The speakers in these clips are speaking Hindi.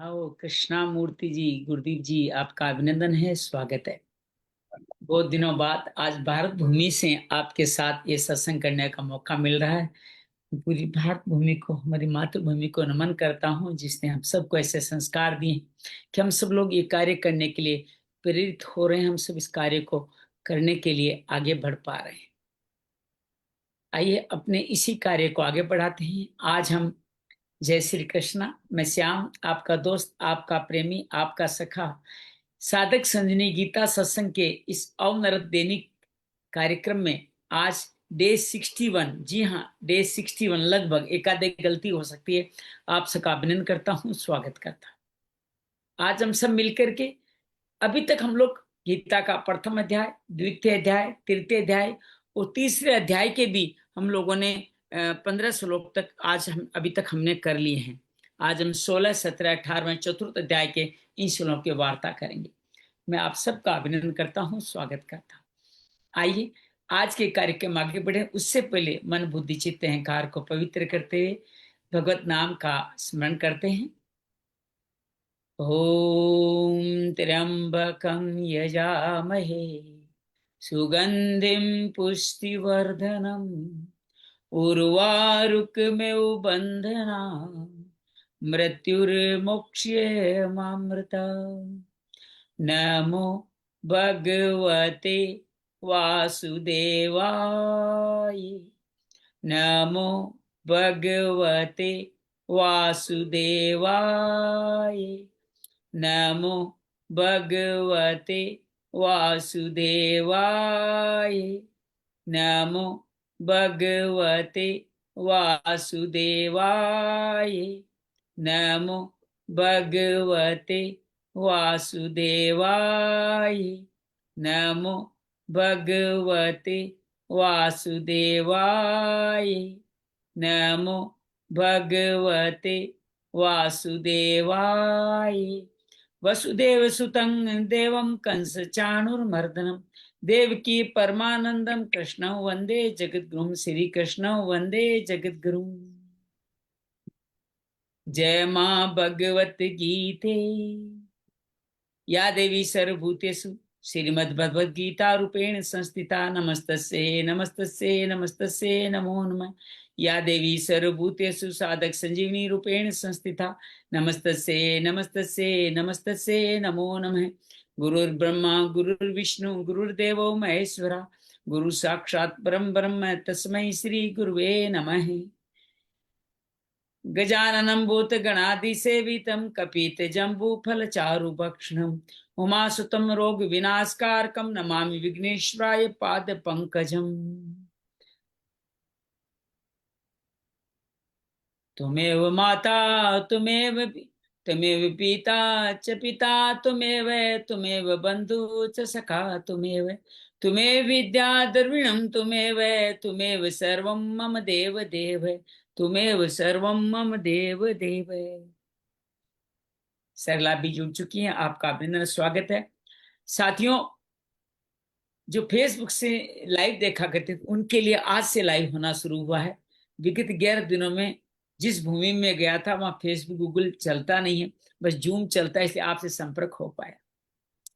आओ कृष्णा मूर्ति जी, गुरुदीप जी, आपका अभिनंदन है, स्वागत है। बहुत दिनों बाद आज भारत भूमि से आपके साथ ये सत्संग करने का मौका मिल रहा है। पूरी भारत भूमि को, हमारी मातृभूमि को नमन करता हूँ, जिसने हम सबको ऐसे संस्कार दिए कि हम सब लोग ये कार्य करने के लिए प्रेरित हो रहे हैं। हम सब इस कार्य को करने के लिए आगे बढ़ पा रहे हैं। आइए अपने इसी कार्य को आगे बढ़ाते हैं। आज हम जय श्री कृष्णा। मैं श्याम, आपका दोस्त, आपका प्रेमी, आपका सखा, साधक संजनी गीता सत्संग के इस अवनरत दैनिक कार्यक्रम में आज डे 61, जी हाँ डे 61, लगभग एक आधे गलती हो सकती है, आप सबका अभिनंदन करता हूँ, स्वागत करता हूँ। आज हम सब मिलकर के अभी तक हम लोग गीता का प्रथम अध्याय, द्वितीय अध्याय, तृतीय अध्याय और तीसरे अध्याय के भी हम लोगों ने 15 श्लोक तक आज हम अभी तक हमने कर लिए हैं। आज हम 16, 17, 18वें चतुर्थ अध्याय के इन श्लोकों की वार्ता करेंगे। मैं आप सबका अभिनंदन करता हूँ, स्वागत करता हूँ। आइए आज के कार्यक्रम आगे बढ़े, उससे पहले मन बुद्धि चित्त अहंकार को पवित्र करते हुए भगवत नाम का स्मरण करते हैं। ॐ त्र्यंबकं यजामहे सुगंधिं पुष्टिवर्धनम् उर्वारुकमेव बन्धनान् मृत्युर्मोक्ष्यमामृतात्। नमो भगवते वासुदेवाय। नमो भगवते वासुदेवाय। नमो भगवते वासुदेवाय। नमो भगवते वासुदेवाय। नमो भगवते वासुदेवाय। नमो भगवते वासुदेवाय। नमो भगवते वासुदेवाय। वसुदेव सुतं देवं कंस चाणूरमर्दनम देवकी परमानंदम कृष्ण वंदे जगद्गुरुम। श्री कृष्ण वंदे जगद्गुरुम। जय मां भगवत गीते या देवी सर्वभूतेषु श्रीमद्भगवद गीता रूपेण संस्थिता। नमस्तस्ये नमस्तस्ये नमस्तस्ये नमो नमः। या देवी सर्वभूतेषु साधक संजीवनी रूपेण संस्थिता। नमस्तस्ये नमस्तस्ये नमस्तस्ये नमो नमः। गुरुर्ब्रह्मा गुरुर्विष्णु गुरुर्देवो महेश्वरा। गुरु साक्षात् परम ब्रह्म तस्मै श्री गुरुवे नमः। गजाननं भूतगणाधिसेवितं कपितजम्बूफलचारुभक्षणम् उमासुतं रोगविनाशकारकं नमामि विघ्नेश्वराय पादपङ्कजम्। त्वमेव माता त्वमेव पिता च पिता त्वमेव त्वमेव बन्धु च सखा त्वमेव त्वमेव विद्या द्रविणं त्वमेव त्वमेव सर्वं मम देव देव त्वमेव सर्वं मम देव देव। सरला भी जुड़ चुकी हैं, आपका अभिनंदन, स्वागत है। साथियों, जो फेसबुक से लाइव देखा करते थे उनके लिए आज से लाइव होना शुरू हुआ है। विगत 11 दिनों में जिस भूमि में गया था वहां फेसबुक गूगल चलता नहीं है, बस जूम चलता है, इसलिए आपसे संपर्क हो पाया।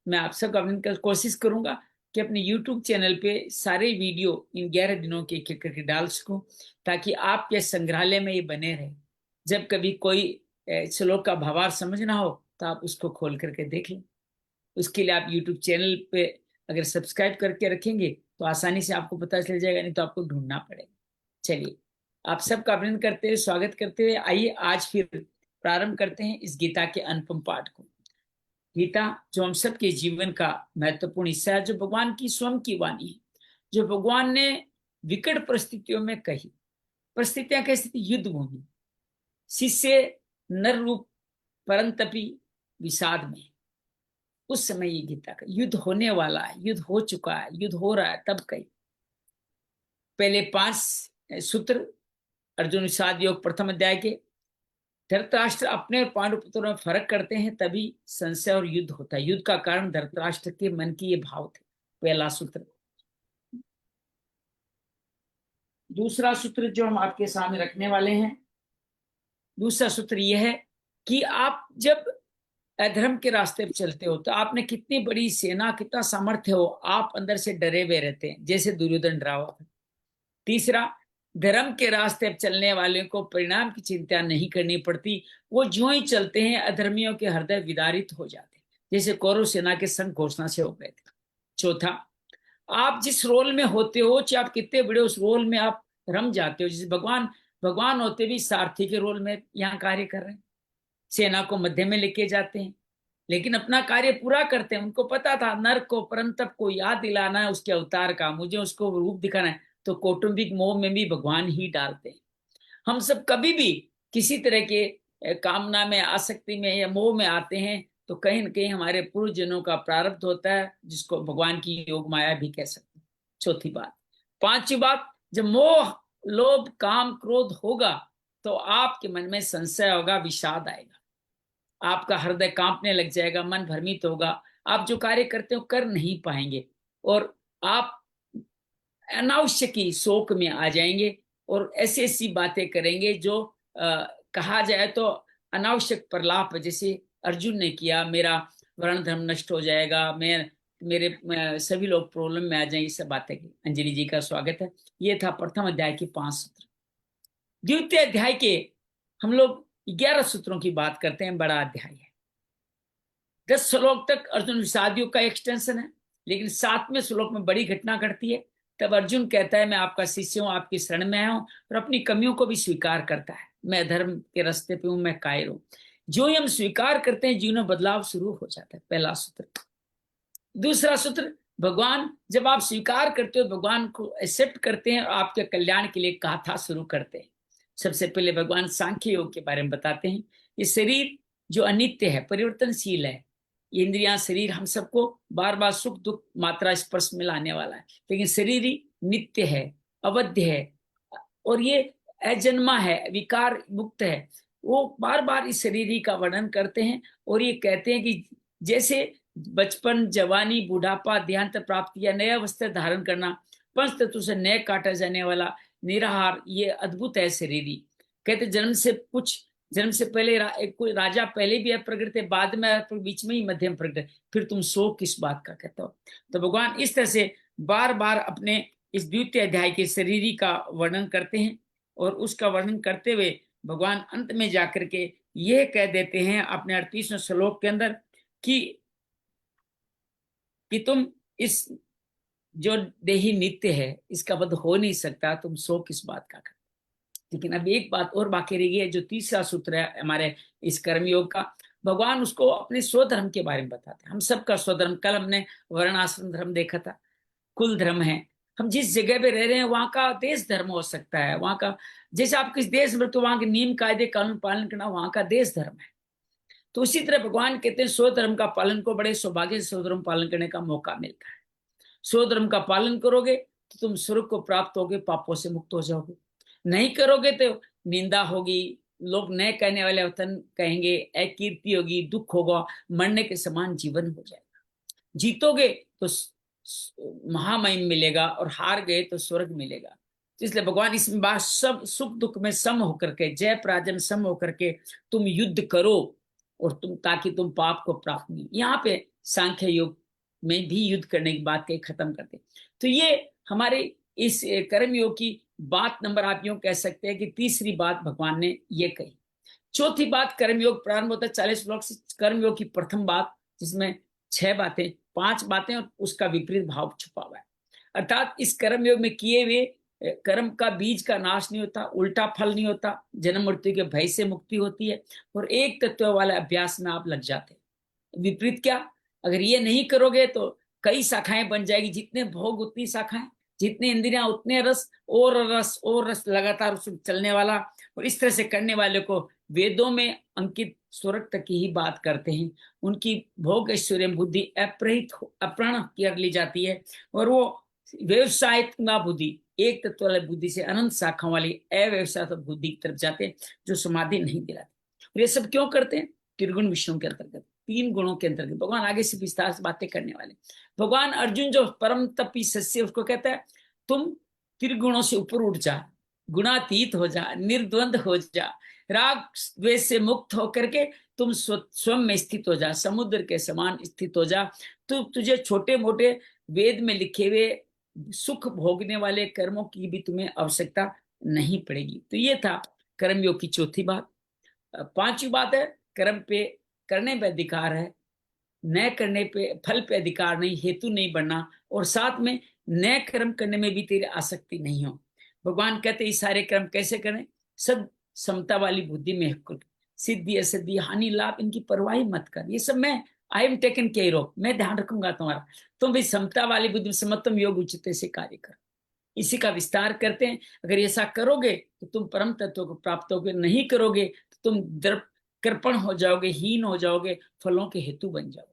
मैं आप सबका अभिनंदन कर कोशिश करूंगा कि अपने यूट्यूब चैनल पे सारे वीडियो इन 11 दिनों के एक करके डाल सकूं, ताकि आपके संग्रहालय में ये बने रहे। जब कभी कोई श्लोक का भावार्थ समझना हो तो आप उसको खोल करके देख लें। उसके लिए आप यूट्यूब चैनल पे अगर सब्सक्राइब करके रखेंगे तो आसानी से आपको पता चल जाएगा, नहीं तो आपको ढूंढना पड़ेगा। चलिए, आप सबका अभिनंदन करते हुए, स्वागत करते हुए आइए आज फिर प्रारंभ करते हैं इस गीता के अनुपम पाठ को। गीता जो हम सबके जीवन का महत्वपूर्ण हिस्सा है, जो भगवान की स्वयं की वाणी है, जो भगवान ने विकट परिस्थितियों में कही। परिस्थितियां कैसी थी? युद्ध भूमि, शिष्य नर रूप परंतपि विषाद में। उस समय ये गीता का युद्ध होने वाला है, युद्ध हो चुका है, युद्ध हो रहा है, तब कही। पहले 5 सूत्र अर्जुन विषाद योग प्रथम अध्याय के। धृतराष्ट्र अपने और पांडु पुत्रों में फर्क करते हैं, तभी संशय और युद्ध होता है। युद्ध का कारण धृतराष्ट्र के मन की ये भाव थे, पहला सूत्र। दूसरा सूत्र जो हम आपके सामने रखने वाले हैं, दूसरा सूत्र यह है कि आप जब अधर्म के रास्ते पर चलते हो तो आपने कितनी बड़ी सेना, कितना सामर्थ्य हो, आप अंदर से डरे हुए रहते हैं, जैसे दुर्योधन डरा हुआ था। तीसरा, धर्म के रास्ते पर चलने वाले को परिणाम की चिंता नहीं करनी पड़ती, वो जो ही चलते हैं अधर्मियों के हृदय विदारित हो जाते हैं, जैसे कौरव सेना के संग घोषणा से हो गए थे। चौथा, आप जिस रोल में होते हो, चाहे आप कितने बड़े, उस रोल में आप रम जाते हो। जैसे भगवान भगवान होते भी सारथी के रोल में यहाँ कार्य कर रहे हैं, सेना को मध्य में लेके जाते हैं, लेकिन अपना कार्य पूरा करते हैं। उनको पता था नर को परंतप को याद दिलाना है उसके अवतार का, मुझे उसको रूप दिखाना है, तो कौटुंबिक मोह में भी भगवान ही डालते हैं। हम सब कभी भी किसी तरह के कामना में, आसक्ति में या मोह में आते हैं तो कहीं ना कहीं हमारे पूर्व जन्मों का प्रारब्ध होता है, जिसको भगवान की योग माया भी कह सकते हैं। चौथी बात। पांचवी बात, जब मोह, लोभ, काम, क्रोध होगा तो आपके मन में संशय होगा, विषाद आएगा, आपका हृदय कांपने लग जाएगा, मन भ्रमित होगा, आप जो कार्य करते हो कर नहीं पाएंगे, और आप अनावश्यक ही शोक में आ जाएंगे और ऐसी ऐसी बातें करेंगे जो कहा जाए तो अनावश्यक प्रलाप, जैसे अर्जुन ने किया, मेरा वर्ण धर्म नष्ट हो जाएगा, सभी लोग प्रॉब्लम में आ जाएंगे, सब बातें की। अंजलि जी का स्वागत है। ये था प्रथम अध्याय के 5 सूत्र। द्वितीय अध्याय के हम लोग 11 सूत्रों की बात करते हैं। बड़ा अध्याय है, 10 श्लोक तक अर्जुन विषाद योग का एक्सटेंशन है, लेकिन 7वें श्लोक में बड़ी घटना घटती है। तब अर्जुन कहता है, मैं आपका शिष्य हूं, आपकी शरण में आया हूं, और अपनी कमियों को भी स्वीकार करता है। मैं धर्म के रास्ते पे हूं, मैं कायर हूं। जो ही हम स्वीकार करते हैं, जीवन में बदलाव शुरू हो जाता है। पहला सूत्र। दूसरा सूत्र, भगवान, जब आप स्वीकार करते हो, भगवान को एक्सेप्ट करते हैं और आपके कल्याण के लिए गाथा शुरू करते हैं। सबसे पहले भगवान सांख्य योग के बारे में बताते हैं। ये शरीर जो अनित्य है, परिवर्तनशील है, ये इंद्रियां, शरीर हम सबको बार बार सुख दुख मात्रा स्पर्श में लाने वाला है, लेकिन शरीर ही नित्य है, अवध्य है, और ये अजन्मा है, विकार मुक्त है। वो बार बार इस शरीर ही का वर्णन करते हैं और ये कहते हैं कि जैसे बचपन, जवानी, बुढ़ापा, देहांत प्राप्ति या नया वस्त्र धारण करना, पंच तत्व से नए काटा जाने वाला निराहार, ये अद्भुत है शरीर ही। कहते जन्म से पहले कोई राजा पहले भी प्रकट थे, बाद में बीच में ही मध्यम प्रकट, फिर तुम शोक किस बात का कहते हो। तो भगवान इस तरह से बार बार अपने इस द्वितीय अध्याय के शरीरी का वर्णन करते हैं, और उसका वर्णन करते हुए भगवान अंत में जाकर के यह कह देते हैं अपने 38वें श्लोक के अंदर कि तुम इस जो देही नित्य है, इसका वध हो नहीं सकता, तुम शोक किस बात का करते। लेकिन अब एक बात और बाकी रह गई है, जो तीसरा सूत्र है हमारे इस कर्मयोग का। भगवान उसको अपने स्वधर्म के बारे में बताते हैं। हम सबका स्वधर्म, कल हमने वर्णाश्रम धर्म देखा था, कुल धर्म है। हम जिस जगह पे रह रहे हैं वहां का देश धर्म हो सकता है, वहां का, जैसे आप किस देश में तो वहां के नियम कायदे कानून पालन करना वहां का देश धर्म है। तो उसी तरह भगवान कहते हैं स्वधर्म का पालन को बड़े सौभाग्य से स्वधर्म पालन करने का मौका मिलता है। स्वधर्म का पालन करोगे तो तुम स्वर्ग को प्राप्त होगे, पापों से मुक्त हो जाओगे। नहीं करोगे तो निंदा होगी, लोग नए कहने वाले वतन कहेंगे, अकीर्ति होगी, दुख होगा, मरने के समान जीवन हो जाएगा। जीतोगे तो महामहिम मिलेगा, और हार गए तो स्वर्ग मिलेगा। इसलिए भगवान इसमें बात, सब सुख दुख में सम होकर के, जय पराजय सम होकर के तुम युद्ध करो, और ताकि तुम पाप को प्राप्त नहीं। यहाँ पे सांख्य योग में भी युद्ध करने की बात कही खत्म करते। तो ये हमारे इस कर्म योग की बात नंबर, आप यूं कह सकते हैं कि तीसरी बात भगवान ने ये कही। चौथी बात, कर्मयोग प्रारंभ होता है 40 श्लोक से। कर्मयोग की प्रथम बात, जिसमें 6 बातें, 5 बातें और उसका विपरीत भाव छुपा हुआ है। अर्थात इस कर्मयोग में किए हुए कर्म का बीज का नाश नहीं होता, उल्टा फल नहीं होता, जन्म मृत्यु के भय से मुक्ति होती है, और एक तत्व वाले अभ्यास में आप लग जाते हैं। विपरीत क्या, अगर ये नहीं करोगे तो कई शाखाएं बन जाएगी, जितने भोग उतनी शाखाएं, जितने इंद्रियां उतने रस, और रस और रस, लगातार चलने वाला। और इस तरह से करने वाले को वेदों में अंकित स्वर्ग तक की ही बात करते हैं। उनकी भोग ऐश्वर्य बुद्धि अपहरण कर ली जाती है, और वो व्यवसायिक बुद्धि, एक तत्व वाली बुद्धि से अनंत शाखाओं वाली अव्यवसाय बुद्धि की तरफ जाते हैं, जो समाधि नहीं दिलाती। और ये सब क्यों करते हैं, त्रिगुण विषयों के अंतर्गत, 3 गुणों के अंतर्गत। भगवान आगे से विस्तार से बातें करने वाले। भगवान अर्जुन जो परम तपी सस्य, उसको कहता है तुम त्रिगुणों से ऊपर उठ जा, गुणातीत हो जा, निर्द्वंद हो जा, राग द्वेष से मुक्त होकर के तुम स्वयं में स्थित हो जा, समुद्र के समान स्थित हो जा। तो तुझे छोटे मोटे वेद में लिखे हुए सुख भोगने वाले कर्मों की भी तुम्हें आवश्यकता नहीं पड़ेगी। तो ये था कर्मयोग की चौथी बात। पांचवी बात है, कर्म पे करने पे अधिकार है, न करने पे फल पे अधिकार नहीं, हेतु नहीं बनना, और साथ में नए कर्म करने में भी तेरी आसक्ति नहीं हो। भगवान कहते हैं ये सारे कर्म कैसे करें? सद समता वाली बुद्धि में कर, सिद्धि असिद्धि हानि लाभ इनकी परवाह ही मत कर, ये सब मैं I am taken care of, मैं ध्यान रखूंगा तुम्हारा। तुम भी समता वाली बुद्धि में समत्तम योग उचित से कार्य कर। इसी का विस्तार करते हैं। अगर ऐसा करोगे तो तुम परम तत्व को प्राप्त होगे, नहीं करोगे तो तुम दर्प कृपण हो जाओगे, हीन हो जाओगे, फलों के हेतु बन जाओगे।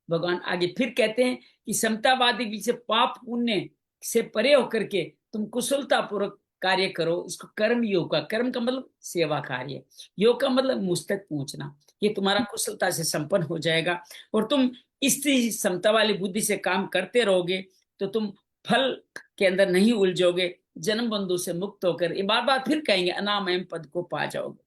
भगवान आगे फिर कहते हैं कि समतावादी विषय पाप पुण्य से परे होकर के तुम कुशलता पूर्वक कार्य करो। इसको कर्म योग का, कर्म का मतलब सेवा कार्य, योग का मतलब मुझ तक पहुंचना, ये तुम्हारा कुशलता से संपन्न हो जाएगा। और तुम इस समता वाली बुद्धि से काम करते रहोगे तो तुम फल के अंदर नहीं उलझोगे, जन्म बंधु से मुक्त होकर ये बार बार फिर कहेंगे अनामय पद को पा जाओगे।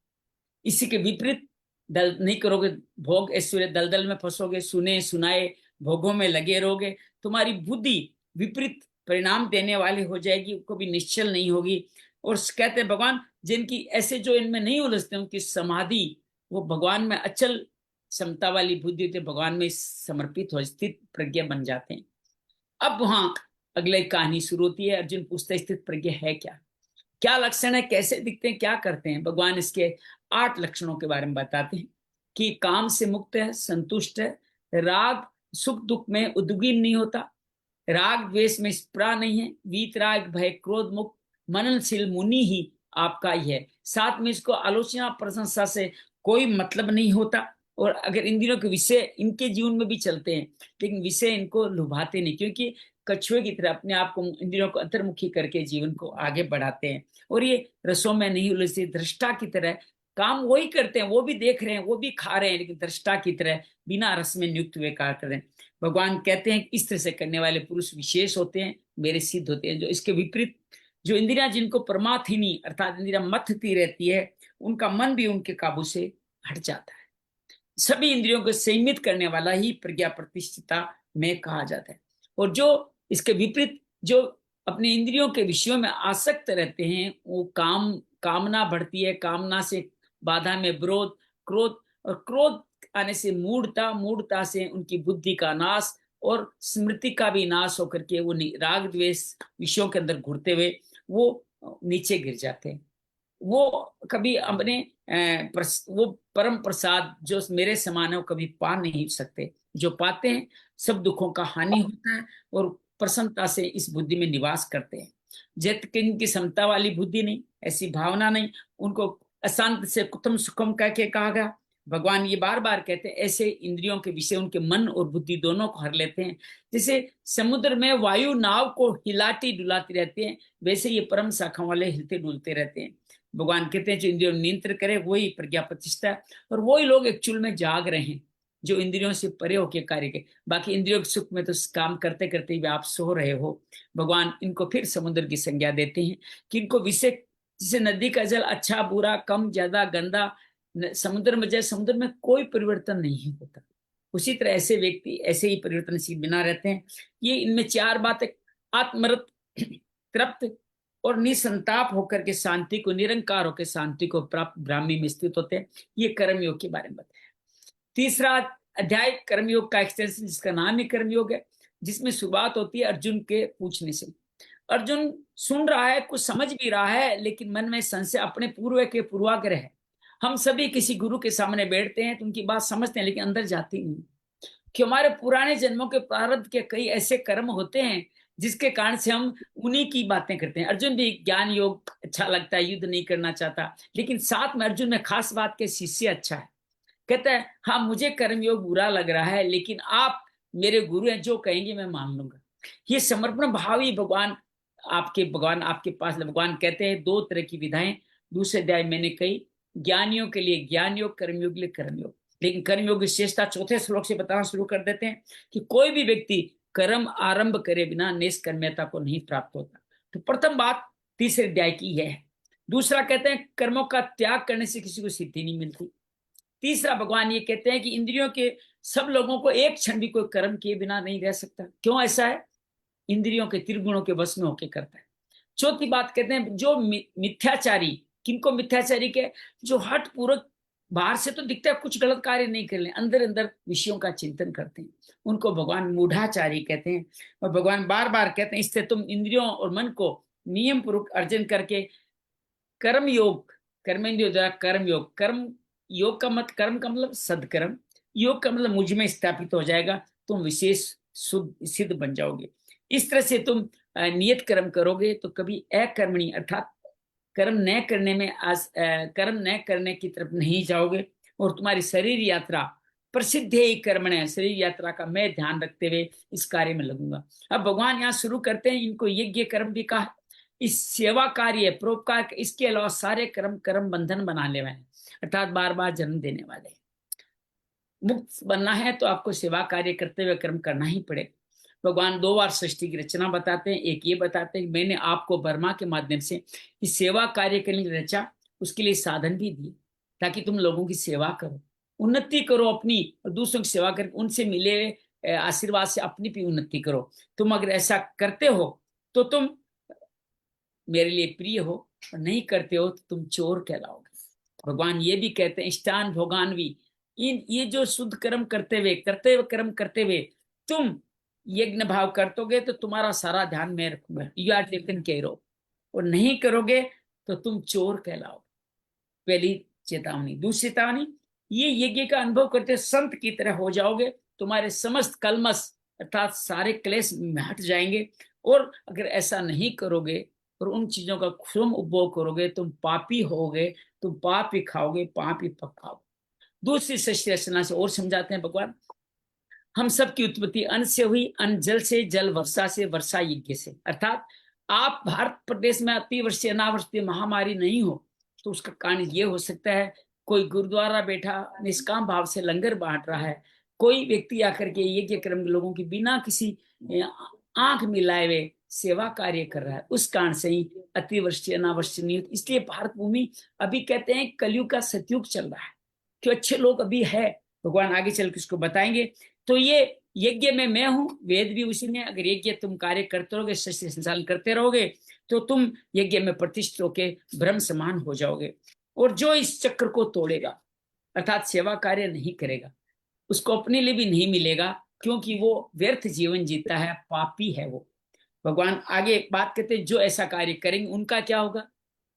इसी के विपरीत दल नहीं करोगे, भोग ऐश्वर्य दलदल में फंसोगे, सुने सुनाए भोगों में लगे रहोगे, तुम्हारी बुद्धि विपरीत परिणाम देने वाली हो जाएगी, कभी निश्चल नहीं होगी। और कहते हैं भगवान जिनकी ऐसे जो इनमें नहीं उलझते उनकी समाधि वो भगवान में अचल समता वाली बुद्धि होती है, भगवान में समर्पित हो स्थित प्रज्ञा बन जाते हैं। अब वहां अगले कहानी शुरू होती है। अर्जुन पूछते स्थित प्रज्ञा है क्या, क्या लक्षण है, कैसे दिखते हैं, क्या करते हैं? भगवान इसके 8 लक्षणों के बारे में बताते हैं कि काम से मुक्त है, संतुष्ट है, राग सुख दुख में उद्विग्न नहीं होता, राग द्वेष में स्पृहा नहीं है, वीतराग भय क्रोध मुक्त मननशील मुनि ही आपका ही है। साथ में इसको आलोचना प्रशंसा से कोई मतलब नहीं होता, और अगर इन दिनों के विषय इनके जीवन में भी चलते हैं लेकिन विषय इनको लुभाते नहीं, क्योंकि कछुए की तरह अपने आप को इंद्रियों को अंतर्मुखी करके जीवन को आगे बढ़ाते हैं। और ये रसों में नहीं उलझते, दृष्टा की तरह काम वही करते हैं, वो भी देख रहे हैं, वो भी खा रहे हैं, लेकिन दृष्टा की तरह बिना रस में नियुक्त हुए कार्य कर रहे हैं। भगवान कहते हैं इस तरह से करने वाले पुरुष विशेष होते हैं, मेरे सिद्ध होते हैं। जो इसके विपरीत जो इंद्रियां जिनको परमाथिनी अर्थात इंद्रियां मथती रहती है, उनका मन भी उनके काबू से हट जाता है। सभी इंद्रियों को संयमित करने वाला ही प्रज्ञा प्रतिष्ठिता में कहा जाता है। और जो इसके विपरीत जो अपने इंद्रियों के विषयों में आसक्त रहते हैं, वो कामना बढ़ती है, कामना से बाधा में विरोध, क्रोध, और क्रोध आने से मूढ़ता, मूढ़ता से उनकी बुद्धि का नाश और स्मृति का भी नाश होकर के वो राग द्वेष विषयों के अंदर घुरते हुए वो नीचे गिर जाते हैं। वो कभी अपने वो परम प्रसाद जो मेरे समान है वो कभी पा नहीं सकते। जो पाते हैं सब दुखों का हानि होता है और प्रसन्नता से इस बुद्धि में निवास करते हैं। जत की समता वाली बुद्धि नहीं, ऐसी भावना नहीं, उनको अशांत से कुतम सुखम कह के कहा गया। भगवान ये बार बार कहते हैं ऐसे इंद्रियों के विषय उनके मन और बुद्धि दोनों को हर लेते हैं। जैसे समुद्र में वायु नाव को हिलाती डुलाती रहती है, वैसे ये परम शाखा वाले हिलते डुलते रहते हैं। भगवान कहते हैं जो इंद्रियों नियंत्रण करे वही प्रज्ञा प्रतिष्ठा है, और वही लोग एक्चुअल में जाग रहे हैं जो इंद्रियों से परे होकर कार्य के। बाकी इंद्रियों के सुख में तो काम करते करते भी आप सो रहे हो। भगवान इनको फिर समुद्र की संज्ञा देते हैं कि इनको विषय, जैसे नदी का जल अच्छा बुरा कम ज्यादा गंदा समुद्र में जाए, समुद्र में कोई परिवर्तन नहीं होता, उसी तरह ऐसे व्यक्ति ऐसे ही परिवर्तनशील बिना रहते हैं। ये इनमें 4 बातें, आत्मरत, तृप्त और निसंताप होकर के शांति को, निरंकार होकर शांति को प्राप्त ब्राह्मी में स्थित होते हैं। ये कर्मयोग के बारे में बताया। तीसरा अध्याय कर्मयोग का एक्सटेंशन जिसका नाम ही कर्मयोग है, जिसमें शुरुआत होती है अर्जुन के पूछने से। अर्जुन सुन रहा है, कुछ समझ भी रहा है, लेकिन मन में संशय, अपने पूर्व के पूर्वाग्रह है। हम सभी किसी गुरु के सामने बैठते हैं तो उनकी बात समझते हैं लेकिन अंदर जाती नहीं, कि हमारे पुराने जन्मों के प्रारब्ध के कई ऐसे कर्म होते हैं जिसके कारण से हम उन्हीं की बातें करते हैं। अर्जुन भी ज्ञान योग अच्छा लगता है, युद्ध नहीं करना चाहता, लेकिन साथ में अर्जुन में खास बात के शिष्य अच्छा है। कहता है हाँ मुझे कर्मयोग बुरा लग रहा है लेकिन आप मेरे गुरु हैं, जो कहेंगे मैं मान लूंगा। ये समर्पण भाव ही भगवान आपके पास। भगवान कहते हैं 2 तरह की विधाएं दूसरे अध्याय मैंने कही, ज्ञानियों के लिए ज्ञान योग, कर्मयोग के लिए कर्मयोग। लेकिन कर्मयोग की विशेषता 4थे श्लोक से बताना शुरू कर देते हैं कि कोई भी व्यक्ति कर्म आरंभ करे बिना निष्कर्म्यता को नहीं प्राप्त होता। तो प्रथम बात तीसरे अध्याय की यह है दूसरा कहते हैं कर्मों का त्याग करने से किसी को सिद्धि नहीं मिलती। तीसरा भगवान ये कहते हैं कि इंद्रियों के सब लोगों को एक क्षण भी कोई कर्म किए बिना नहीं रह सकता। क्यों ऐसा है? इंद्रियों के त्रिगुणों के वश में होके करता है। चौथी बात कहते हैं जो मिथ्याचारी, किनको मिथ्याचारी के? जो हठ पूर्वक बाहर से तो दिखता है कुछ गलत कार्य नहीं कर ले, अंदर अंदर विषयों का चिंतन करते हैं, उनको भगवान मूढ़ाचारी कहते हैं। और भगवान बार बार कहते हैं इससे तुम इंद्रियों और मन को नियम पूर्वक अर्जन करके कर्म योग, कर्मेंद्रियों द्वारा कर्म योग, कर्म योग का मत, कर्म का मतलब सदकर्म, योग का मतलब मुझ में स्थापित हो जाएगा, तुम विशेष शुद्ध सिद्ध बन जाओगे। इस तरह से तुम नियत कर्म करोगे तो कभी अकर्मणी अर्थात कर्म न करने में कर्म न करने की तरफ नहीं जाओगे, और तुम्हारी शरीर यात्रा प्रसिद्ध है कर्म है, शरीर यात्रा का मैं ध्यान रखते हुए इस कार्य में लगूंगा। अब भगवान यहाँ शुरू करते हैं, इनको यज्ञ कर्म भी कहा, इस सेवा कार्य परोपकार, इसके अलावा सारे कर्म कर्म बंधन बनाने वाले, अर्थात बार बार जन्म देने वाले। मुक्त बनना है तो आपको सेवा कार्य करते हुए कर्म करना ही पड़ेगा। भगवान दो बार सृष्टि की रचना बताते हैं। एक ये बताते हैं कि मैंने आपको ब्रह्मा के माध्यम से इस सेवा कार्य के लिए रचा, उसके लिए साधन भी दिए ताकि तुम लोगों की सेवा करो, उन्नति करो अपनी, और दूसरों की सेवा करके उनसे मिले आशीर्वाद से अपनी भी उन्नति करो। तुम अगर ऐसा करते हो तो तुम मेरे लिए प्रिय हो, और नहीं करते हो तो तुम चोर कहलाओगे। भगवान ये भी कहते हैं इष्टान भोगान्वी, इन ये जो शुद्ध कर्म करते हुए कर्म करते हुए तुम यज्ञ भाव करतोगे तो तुम्हारा सारा ध्यान मैं रखूंगा, you are taken care of, और नहीं करोगे तो तुम चोर कहलाओगे। पहली चेतावनी। दूसरी चेतावनी, ये यज्ञ का अनुभव करते संत की तरह हो जाओगे, तुम्हारे समस्त कलमश अर्थात सारे क्लेश हट जाएंगे। और अगर ऐसा नहीं करोगे और उन चीजों का तुम उपभोग करोगे, तुम पापी होगे, तुम पाप ही खाओगे, पाप ही पकाओगे। दूसरी सृष्टि रचना से और समझाते हैं भगवान, हम सब की उत्पत्ति अन्न से हुई, अन्न जल से, जल वर्षा से, वर्षा यज्ञ से। अर्थात आप भारत प्रदेश में अतिवृष्टि अनावृष्टि महामारी नहीं हो तो उसका कारण ये हो सकता है, कोई गुरुद्वारा बैठा निष्काम भाव से लंगर बांट रहा है, कोई व्यक्ति आकर के यज्ञ क्रम लोगों की बिना किसी आंख मिलाए हुए सेवा कार्य कर रहा है, उस कारण से ही अतिवृष्टि अनावृष्टि नहीं होती। इसलिए भारत भूमि अभी कहते हैं कलयुग का सतयुग चल रहा है, क्यों अच्छे लोग अभी है, भगवान आगे चल के उसको बताएंगे। तो ये यज्ञ में मैं हूं, वेद भी उसी में, अगर यज्ञ तुम कार्य करते रहोगे, सृष्टि संचालन करते रहोगे तो तुम यज्ञ में प्रतिष्ठित होके ब्रह्म समान हो जाओगे। और जो इस चक्र को तोड़ेगा अर्थात सेवा कार्य नहीं करेगा, उसको अपने लिए भी नहीं मिलेगा, क्योंकि वो व्यर्थ जीवन जीता है, पापी है वो। भगवान आगे एक बात कहते हैं, जो ऐसा कार्य करेंगे उनका क्या होगा?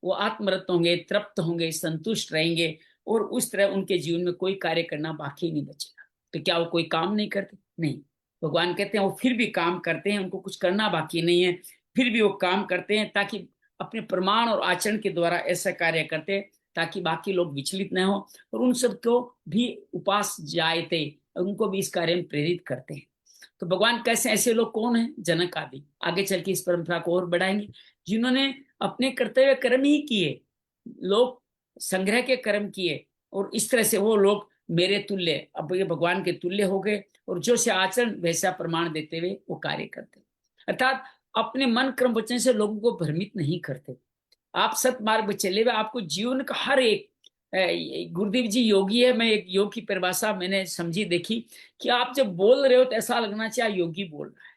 वो आत्मरत होंगे, तृप्त होंगे, संतुष्ट रहेंगे, और उस तरह उनके जीवन में कोई कार्य करना बाकी नहीं बचेगा। तो क्या वो कोई काम नहीं करते? नहीं, भगवान कहते हैं वो फिर भी काम करते हैं, उनको कुछ करना बाकी नहीं है, फिर भी वो काम करते हैं, ताकि अपने प्रमाण और आचरण के द्वारा ऐसा कार्य करते हैं ताकि बाकी लोग विचलित न हो, और उन सबको भी उपास जायते, उनको भी इस कार्य में प्रेरित करते हैं। तो भगवान कैसे, ऐसे लोग कौन है? जनक आदि आगे चल के इस परंपरा को और बढ़ाएंगे, जिन्होंने अपने कर्तव्य कर्म ही किए, लोग संग्रह के कर्म किए, और इस तरह से वो लोग मेरे तुल्य, अब ये भगवान के तुल्य हो गए, और जो से आचरण वैसा प्रमाण देते हुए वो कार्य करते, अर्थात अपने मन क्रम वचन से लोगों को भ्रमित नहीं करते। आप सत मार्ग में चले हुए, आपको जीवन का हर एक, गुरुदेव जी योगी है, मैं एक योग की परिभाषा मैंने समझी देखी कि आप जब बोल रहे हो तो ऐसा लगना चाहिए योगी बोल रहा है,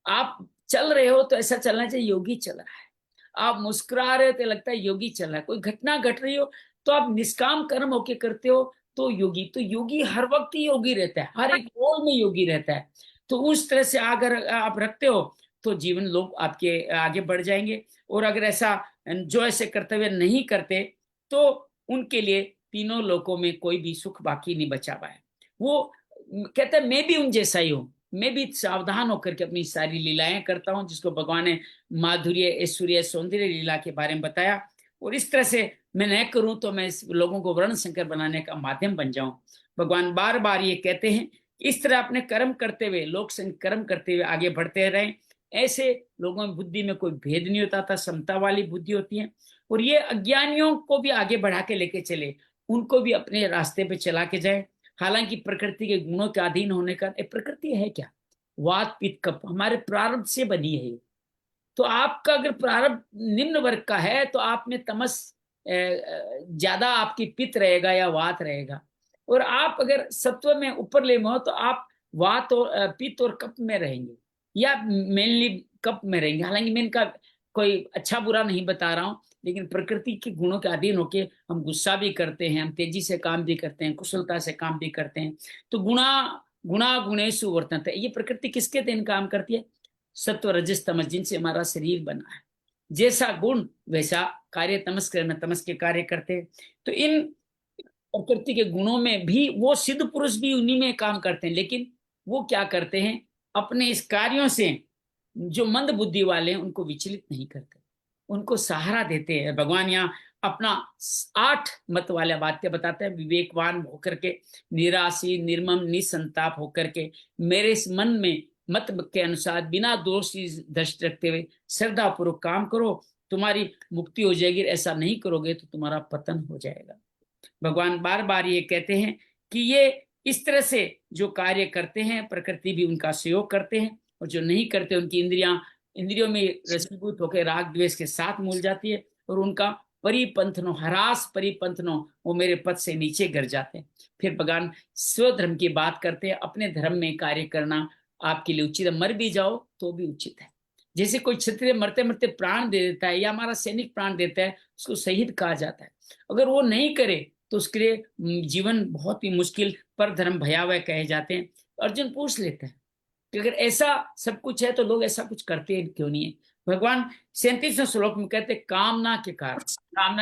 आप चल रहे हो तो ऐसा चलना चाहिए योगी चल रहा है, आप मुस्कुरा रहे हो तो लगता है योगी चल रहा है, कोई घटना घट रही हो तो आप निष्काम कर्म होके करते हो तो योगी, तो योगी हर वक्त ही योगी रहता है, हर एक रोल में योगी रहता है। तो उस तरह से अगर आप रखते हो तो जीवन लोग आपके आगे बढ़ जाएंगे। और अगर ऐसा जो ऐसे कर्तव्य नहीं करते तो उनके लिए तीनों लोकों में कोई भी सुख बाकी नहीं बचा पाए। वो कहते हैं मैं भी उन जैसा ही हूं, मैं भी सावधान होकर के अपनी सारी लीलाएं करता हूं, जिसको भगवान ने माधुर्य ऐश्वर्य सौंदर्य लीला के बारे में बताया। और इस तरह से मैं न करूं तो मैं लोगों को वर्ण संकर बनाने का माध्यम बन जाऊं। भगवान बार बार ये कहते हैं इस तरह अपने कर्म करते हुए, लोक कर्म करते हुए आगे बढ़ते रहें। ऐसे लोगों में बुद्धि में कोई भेद नहीं होता था, समता वाली बुद्धि होती है। और ये अज्ञानियों को भी आगे बढ़ा के लेके चले, उनको भी अपने रास्ते पे चला के जाए। हालांकि प्रकृति के गुणों के अधीन होने का, प्रकृति है क्या? वात पित्त कफ हमारे प्रारब्ध से बनी है, तो आपका अगर प्रारब्ध निम्न वर्ग का है तो आप में तमस ज्यादा आपकी पित्त रहेगा या वात रहेगा। और आप अगर सत्व में ऊपर ले हो तो आप वात और पित्त और कफ में रहेंगे, या मेनली कफ में रहेंगे। हालांकि मैं इनका कोई अच्छा बुरा नहीं बता रहा हूँ, लेकिन प्रकृति के गुणों के अधीन होके हम गुस्सा भी करते हैं, हम तेजी से काम भी करते हैं, कुशलता से काम भी करते हैं। तो गुणा गुणा गुणेशु वर्तन्ते, ये प्रकृति किसके अधीन काम करती है? सत्व रजस तमस, जिनसे हमारा शरीर बना है। जैसा गुण वैसा कार्य, तमस करना तमस के कार्य करते हैं। तो इन प्रकृति के गुणों में भी वो सिद्ध पुरुष भी उन्हीं में काम करते हैं, लेकिन वो क्या करते हैं, अपने इस कार्यों से जो मंद बुद्धि वाले हैं उनको विचलित नहीं करते, उनको सहारा देते हैं। भगवान यहाँ अपना 8 मत वाले वाक्य बताते हैं। विवेकवान होकर के, निराशी निर्मम निसंताप होकर के, मेरे इस मन में मत के अनुसार बिना दोष की दृष्टि रखते हुए श्रद्धा पूर्वक काम करो, तुम्हारी मुक्ति हो जाएगी। ऐसा नहीं करोगे तो तुम्हारा पतन हो जाएगा। भगवान बार बार ये कहते हैं कि ये इस तरह से जो कार्य करते हैं प्रकृति भी उनका सहयोग करते हैं, और जो नहीं करते उनकी इंद्रियों में रसीभूत होकर राग द्वेष के साथ मूल जाती है, और उनका परिपंथनो हरास परिपंथनो, वो मेरे पद से नीचे गिर जाते हैं। फिर भगवान स्वधर्म की बात करते हैं, अपने धर्म में कार्य करना आपके लिए उचित है, मर भी जाओ तो भी उचित है। जैसे कोई क्षत्रिय मरते मरते प्राण दे देता है, या हमारा सैनिक प्राण देता है, उसको शहीद कहा जाता है। अगर वो नहीं करे तो उसके लिए जीवन बहुत ही मुश्किल, पर धर्म भयावह कहे जाते हैं। अर्जुन पूछ लेते हैं कि अगर ऐसा सब कुछ है तो लोग ऐसा कुछ करते क्यों नहीं है? भगवान 37वें श्लोक में कहते हैं, कामना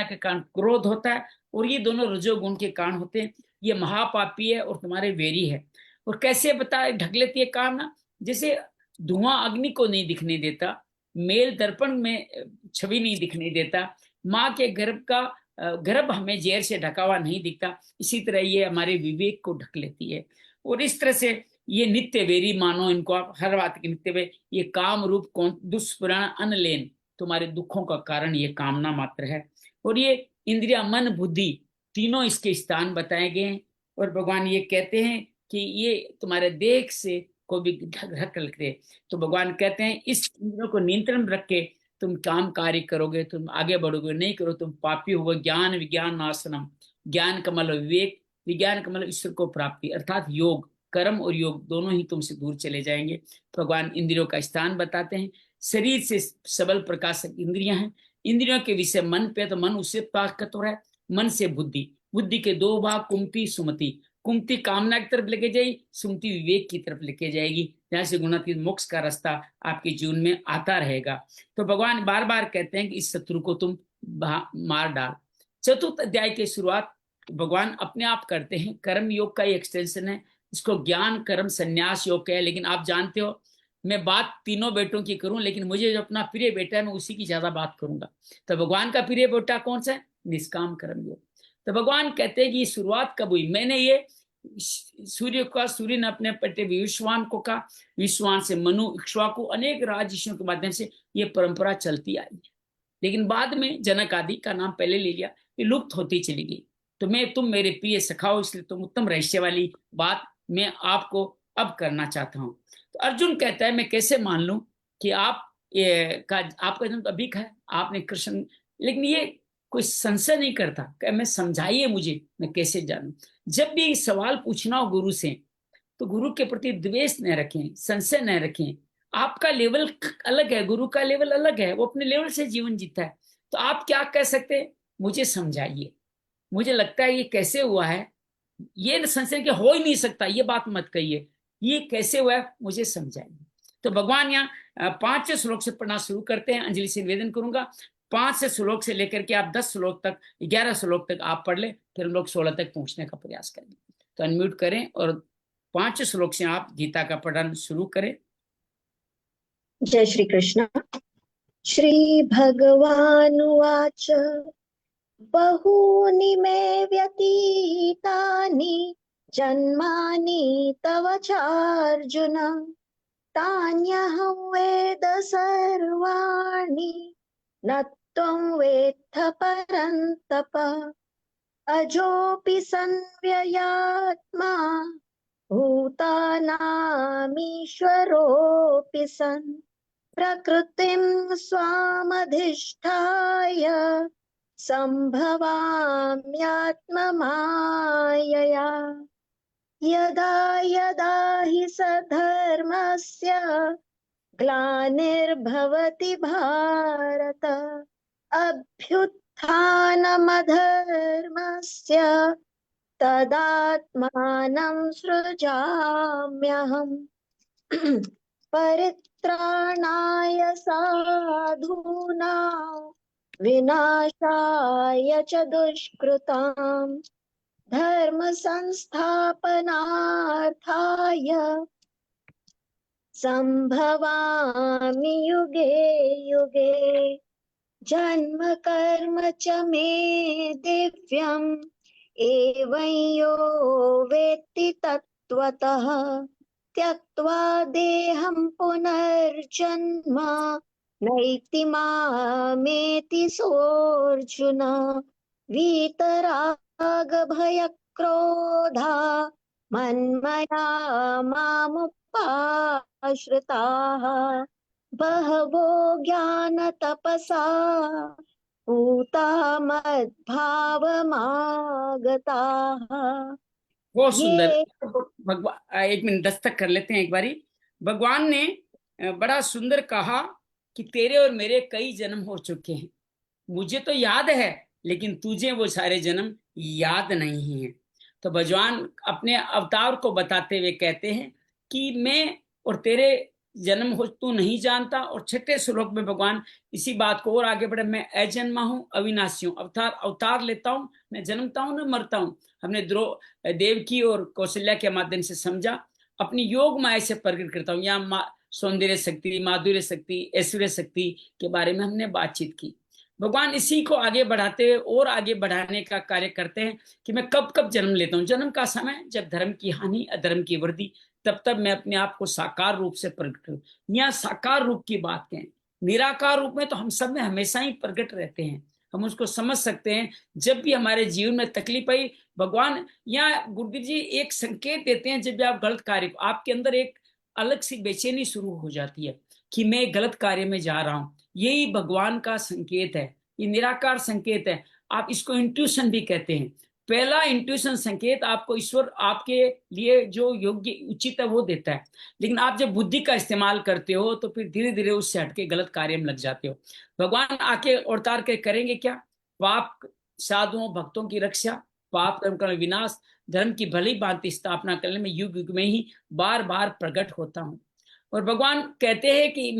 के कारण क्रोध होता है, और ये दोनों रजोगुण के कारण होते हैं। ये महापापी है और तुम्हारे वेरी है। और कैसे बता ढक लेती है कामना? जैसे धुआं अग्नि को नहीं दिखने देता, मेल दर्पण में छवि नहीं दिखने देता, माँ के गर्भ हमें जहर से ढका हुआ नहीं दिखता, इसी तरह ये हमारे विवेक को ढक लेती है। और इस तरह से ये नित्य वेरी मानो इनको आप, हर बात के नित्य वे, ये काम रूप कौन दुष्पुराण अनलेन, तुम्हारे दुखों का कारण ये कामना मात्र है। और ये इंद्रिया मन बुद्धि तीनों इसके स्थान बताए गए हैं। और भगवान ये कहते हैं कि ये तुम्हारे देह से को भी ढक ढक रखते। तो भगवान कहते हैं इस इंद्रियों को नियंत्रण रख के तुम काम कार्य करोगे, तुम आगे बढ़ोगे, नहीं करो तुम पापी होगे। ज्ञान विज्ञान नाशनम, ज्ञान का मतलब विवेक, विज्ञान का मतलब ईश्वर को प्राप्ति, अर्थात योग, कर्म और योग दोनों ही तुमसे दूर चले जाएंगे। भगवान इंद्रियों का स्थान बताते हैं। शरीर से सबल प्रकाशक इंद्रियां हैं। इंद्रियों के विषय मन पे, तो मन उससे ताकतवर है। मन से बुद्धि, बुद्धि के 2 भाग, कुमति सुमति। कुमति कामना की तरफ लेके जाएगी, सुमति विवेक की तरफ लेके जाएगी, जहां से गुणातीत मोक्ष का रास्ता आपके जीवन में आता रहेगा। तो भगवान बार बार कहते हैं कि इस शत्रु को तुम मार डाल। चतुर्थ अध्याय की शुरुआत भगवान अपने आप करते हैं, कर्म योग का एक्सटेंशन है, इसको ज्ञान कर्म संन्यास योग है। लेकिन आप जानते हो मैं बात तीनों बेटों की करूं, लेकिन मुझे जो अपना प्रिय बेटा है मैं उसी की ज्यादा बात करूंगा। तो भगवान का प्रिय बेटा कौन सा है? निष्काम कर्म योग। तो भगवान कहते हैं कि शुरुआत कब हुई? मैंने ये सूर्य ने अपने बेटे विश्वान को कहा, विश्वान से मनु इक्ष्वाकु अनेक राजर्षियों के माध्यम से ये परंपरा चलती आई है। लेकिन बाद में जनक आदि का नाम पहले ले लिया, ये लुप्त होती चली गई। तो मैं तुम मेरे प्रिय सखा हो, इसलिए तुम उत्तम रहस्य वाली बात मैं आपको अब करना चाहता हूँ। तो अर्जुन कहता है मैं कैसे मान लूं कि आपका जन्म अभी का है, आपने कृष्ण, लेकिन ये कोई संशय नहीं करता कि मैं समझाइए मुझे, मैं कैसे जानूं। जब भी सवाल पूछना हो गुरु से तो गुरु के प्रति द्वेष न रखें, संशय न रखें। आपका लेवल अलग है, गुरु का लेवल अलग है, वो अपने लेवल से जीवन जीता है। तो आप क्या कह सकते हैं? मुझे समझाइए, मुझे लगता है ये कैसे हुआ है, ये संशय के हो ही नहीं सकता, ये बात मत कहिए, ये कैसे हुआ है मुझे समझाइए। तो भगवान यहाँ 5 श्लोक से पढ़ना शुरू करते हैं। अंजलि से निवेदन करूंगा 5 श्लोक से लेकर के आप 10 श्लोक तक, 11 श्लोक तक आप पढ़ ले, फिर हम लोग 16 तक पहुंचने का प्रयास करेंगे। तो अनम्यूट करें और 5 श्लोक से आप गीता का पठन शुरू करें। जय श्री कृष्ण। श्री भगवानुवाच बहूनि मे व्यतीतानि जन्मानि तव चार्जुन तान्यहं वेद सर्वाणि न त्वं वेत्थ परन्तप अजोऽपि संव्ययात्मा भूतानामीश्वरोऽपि सन् प्रकृतिं स्वामधिष्ठाय सम्भवाम्यात्ममायया। यदा यदा हि सधर्मस्य ग्लानिर्भवति भारत, अभ्युत्थानमधर्मस्य तदात्मानं सृजाम्यहम्। परित्राणाय साधूनां विनाशाय च दुष्कृताम् धर्म संस्थापनार्थाय संभवामि युगे युगे। जन्म कर्म च मे दिव्यम् एवं यो वेत्ति तत्त्वतः त्यक्त्वा देहं पुनर्जन्म नैति मामेति सोऽर्जुन। वीतरागभयक्रोधा मन्मया मामुपाश्रिताः बहवो ज्ञानतपसा पूता मद्भावमागताः। बहुत सुंदर। ये भगवान, एक मिनट दस्तक कर लेते हैं एक बारी। भगवान ने बड़ा सुंदर कहा कि तेरे और मेरे कई जन्म हो चुके हैं, मुझे तो याद है लेकिन तुझे वो सारे जन्म याद नहीं है। तो भगवान अपने अवतार को बताते हुए कहते हैं कि मैं और तेरे जन्म हो तू नहीं जानता। और छठे श्लोक में भगवान इसी बात को और आगे बढ़े, मैं अजन्मा हूँ अविनाशी हूँ, अवतार अवतार लेता हूँ, मैं जन्मता हूँ न मरता हूँ। हमने देवकी और कौशल्या के माध्यम से समझा, अपनी योग माया से प्रकट करता हूँ। यहाँ सौंदर्य शक्ति, माधुर्य शक्ति, ऐश्वर्य शक्ति के बारे में हमने बातचीत की। भगवान इसी को आगे बढ़ाते हुए और आगे बढ़ाने का कार्य करते हैं कि मैं कब कब जन्म लेता हूँ। जन्म का समय जब धर्म की हानि अधर्म की वृद्धि, तब तब मैं अपने आप को साकार रूप से प्रकट करूं। यहाँ साकार रूप की बात कहें, निराकार रूप में तो हम सब में हमेशा ही प्रकट रहते हैं, हम उसको समझ सकते हैं। जब भी हमारे जीवन में तकलीफ आई, भगवान यहाँ गुरुदेव जी एक संकेत देते हैं। जब भी आप गलत कार्य, आपके अंदर एक अलग सी बेचैनी शुरू हो जाती है कि मैं गलत कार्य में जा रहा हूं, यही भगवान का संकेत है, ये निराकार संकेत है। आप इसको इंट्यूशन भी कहते हैं। पहला इंट्यूशन संकेत आपको ईश्वर आपके लिए जो योग्य उचित है वो देता है, लेकिन आप जब बुद्धि का इस्तेमाल करते हो तो फिर धीरे धीरे उससे हटके गलत कार्य में लग जाते हो। भगवान आके अवतार के करेंगे क्या? पाप साधुओं भक्तों की रक्षा, पाप कर्म का विनाश, धर्म की भली भांति स्थापना करने में युग युग में ही बार बार प्रकट होता हूं। और भगवान कहते हैं कि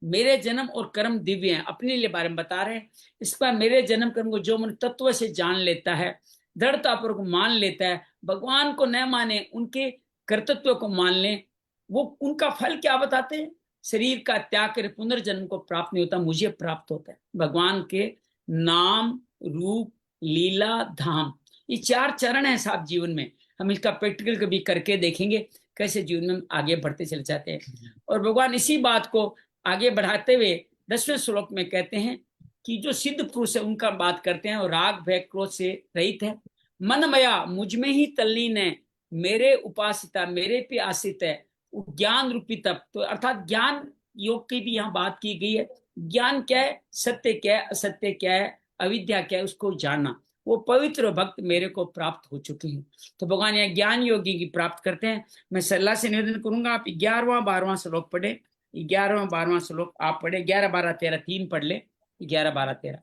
मेरे जन्म और कर्म दिव्य हैं, अपने लिए बारे में बता रहे हैं। इस पर मेरे जन्म कर्म को जो मन तत्व से जान लेता है, दृढ़तापूर्वक मान लेता है, भगवान को न माने उनके कर्तृत्व को मान ले, वो उनका फल क्या बताते हैं? शरीर का त्याग कर पुनर्जन्म को प्राप्त नहीं होता, मुझे प्राप्त होता है। भगवान के नाम, रूप, लीला, धाम, ये चार चरण है साहब जीवन में। हम इसका प्रैक्टिकल कभी करके देखेंगे कैसे जीवन में आगे बढ़ते चले जाते हैं। और भगवान इसी बात को आगे बढ़ाते हुए 10वें श्लोक में कहते हैं कि जो सिद्ध पुरुष है उनका बात करते हैं, और राग भय क्रोध से रहित है, मन मया मुझ में ही तल्लीन है, मेरे उपासिता मेरे पे आश्रित है, ज्ञान रूपी तप। तो अर्थात ज्ञान योग की भी यहाँ बात की गई है। ज्ञान क्या है, सत्य क्या है, असत्य क्या है, अविद्या क्या है, उसको जानना। वो पवित्र भक्त मेरे को प्राप्त हो चुके हैं। तो भगवान यहाँ ज्ञान योगी की प्राप्त करते हैं। मैं सलाह से निवेदन करूंगा आप 11वां 12वां श्लोक पढ़े। 11वां 12वां श्लोक आप पढ़े, 11 12 13 तीन पढ़ ले, 11 12 13।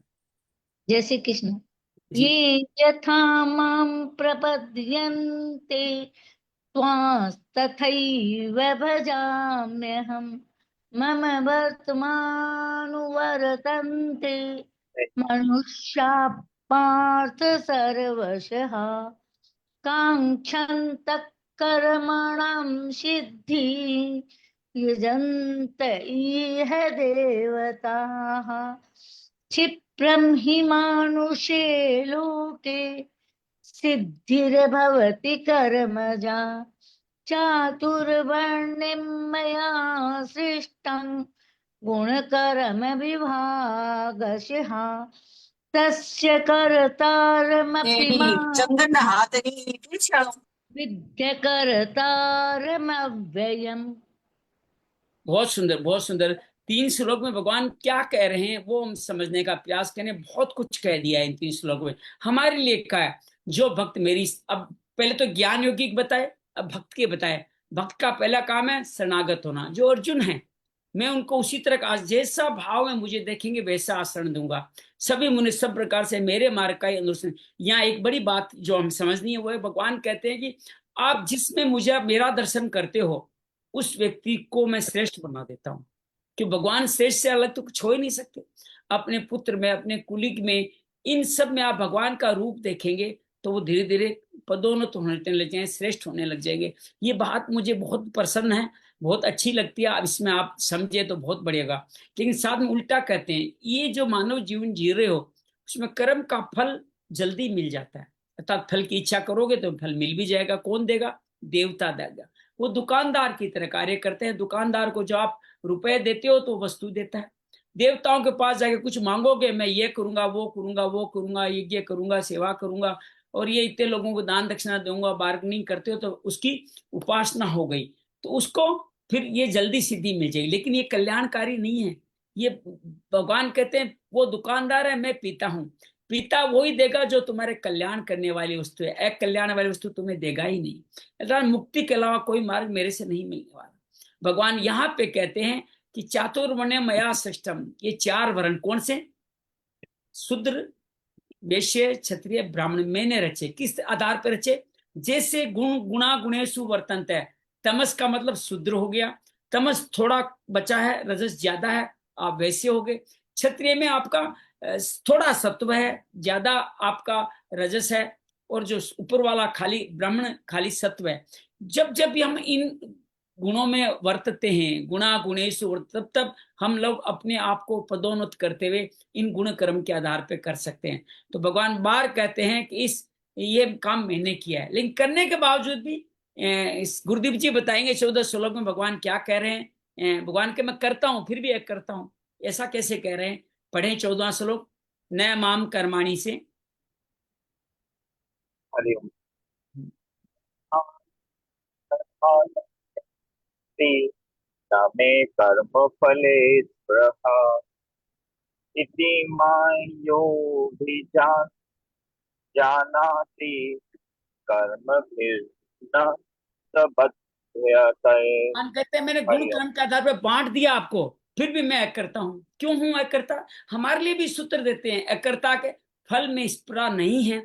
जय श्री कृष्ण। जी। ये यथा मां प्रपद्यन्ते त्वांस्तथैव भजाम्यहम्। मम वर्तमानुवर्तन्ते मनुष्याः पार्थ सर्वशः। काङ्क्षन्तः कर्मणां सिद्धि यजन्त इह देवताः। क्षिप्रं हि मानुषे लोके सिद्धिर्भवति कर्मजा। चातुर्वर्ण्यं मया सृष्टं गुणकर्म विभागशः। तस्य कर्तारमपि चंदन हाथनी विद्य कर्तारमव्ययम्। बहुत सुंदर, बहुत सुंदर। 3 श्लोक में भगवान क्या कह रहे हैं वो हम समझने का प्रयास करें। बहुत कुछ कह दिया है इन 3 श्लोक में हमारे लिए। क्या है? जो भक्त मेरी, अब पहले तो ज्ञान योगिक बताए, अब भक्त के बताए। भक्त का पहला काम है शरणागत होना। जो अर्जुन है, मैं उनको उसी तरह का, जैसा भाव में मुझे देखेंगे वैसा आचरण दूंगा। सभी मुनि सब प्रकार से मेरे मार्ग का ही अनुसरण। यहाँ एक बड़ी बात जो हम समझनी है वो है, भगवान कहते हैं कि आप जिसमें मुझे मेरा दर्शन करते हो उस व्यक्ति को मैं श्रेष्ठ बना देता हूँ। कि भगवान श्रेष्ठ से अलग तो कुछ हो ही नहीं सकते। अपने पुत्र में, अपने कुलिक में, इन सब में आप भगवान का रूप देखेंगे तो वो धीरे धीरे पदोन्नत होने लग जाएंगे, श्रेष्ठ होने लग जाएंगे। ये बात मुझे बहुत प्रसन्न है, बहुत अच्छी लगती है। अब इसमें आप समझे तो बहुत बढ़िया। लेकिन साथ में उल्टा कहते हैं, ये जो मानव जीवन जी रहे हो उसमें कर्म का फल जल्दी मिल जाता है। अर्थात फल की इच्छा करोगे तो फल मिल भी जाएगा। कौन देगा? देवता देगा। वो दुकानदार की तरह कार्य करते हैं। दुकानदार को जो आप रुपए देते हो तो वस्तु देता है। देवताओं के पास जाके कुछ मांगोगे, मैं ये करूंगा, वो करूंगा, वो करूंगा, यज्ञ करूंगा, सेवा करूंगा और ये इतने लोगों को दान दक्षिणा दूंगा, बार्गेनिंग करते हो तो उसकी उपासना हो गई, तो उसको फिर ये जल्दी सिद्धि मिल जाएगी। लेकिन ये कल्याणकारी नहीं है। ये भगवान कहते हैं वो दुकानदार है, मैं पीता हूँ। पीता वही देगा जो तुम्हारे कल्याण करने वाली वस्तु है। एक कल्याण वाली वस्तु तुम्हें देगा ही नहीं। अर्थात मुक्ति के अलावा कोई मार्ग मेरे से नहीं मिलने वाला। भगवान यहाँ पे कहते हैं कि चातुर्वर्ण्य मया सृष्टम। ये 4 वर्ण कौन से? शूद्र, वैश्य, क्षत्रिय, ब्राह्मण मैंने रचे। किस आधार पर रचे? जैसे गुण गुणा गुणेशु वर्तन्ते है। तमस का मतलब शूद्र हो गया, तमस थोड़ा बचा है, रजस ज्यादा है, आप वैश्य हो गए। क्षत्रिय में आपका थोड़ा सत्व है, ज्यादा आपका रजस है, और जो ऊपर वाला खाली ब्राह्मण खाली सत्व है। जब जब भी हम इन गुणों में वर्तते हैं, गुणा गुणेशु, तब तब हम लोग अपने आप को पदोन्नत करते हुए इन गुण कर्म के आधार पर कर सकते हैं। तो भगवान बार कहते हैं कि ये काम मैंने किया है। लेकिन करने के बावजूद भी इस गुरुदेव जी बताएंगे 14 श्लोक में भगवान क्या कह रहे हैं। भगवान के मैं करता हूं फिर भी एक करता हूं, ऐसा कैसे कह रहे हैं? पढ़े 14 श्लोक न माम कर्माणि से। हरिओम। न मे कर्म फले स्पृहा इति जानाति कर्मभिर्न स बध्यते। भगवान कहते हैं मैंने गुण कर्म के आधार पर बांट दिया आपको, फिर भी मैं एक करता हूं। क्यों हूं एक करता? हमारे लिए भी सूत्र देते हैं, एक करता के फल में स्पृहा नहीं है,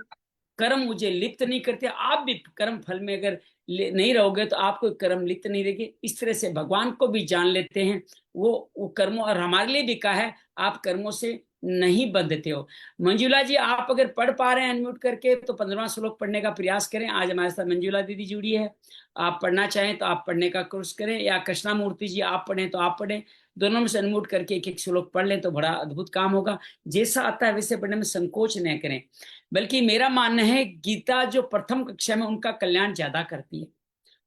कर्म मुझे लिप्त नहीं करते। आप भी कर्म फल में अगर नहीं रहोगे तो आपको कर्म लिप्त नहीं रहेगी। इस तरह से भगवान को भी जान लेते हैं। वो कर्मों, और हमारे लिए भी कहा है आप कर्मों से नहीं बंधते हो। मंजुला जी आप अगर पढ़ पा रहे हैं अनम्यूट करके तो 15वां श्लोक पढ़ने का प्रयास करें। आज हमारे साथ मंजुला दीदी जुड़ी है। आप पढ़ना चाहें तो आप पढ़ने का कोर्स करें, या कृष्णामूर्ति जी आप पढ़ें तो आप पढ़ें। दोनों में से अनम्यूट करके एक एक श्लोक पढ़ लें तो बड़ा अद्भुत काम होगा। जैसा आता है वैसे पढ़ने में संकोच न करें। बल्कि मेरा मानना है गीता जो प्रथम कक्षा में उनका कल्याण ज्यादा करती है,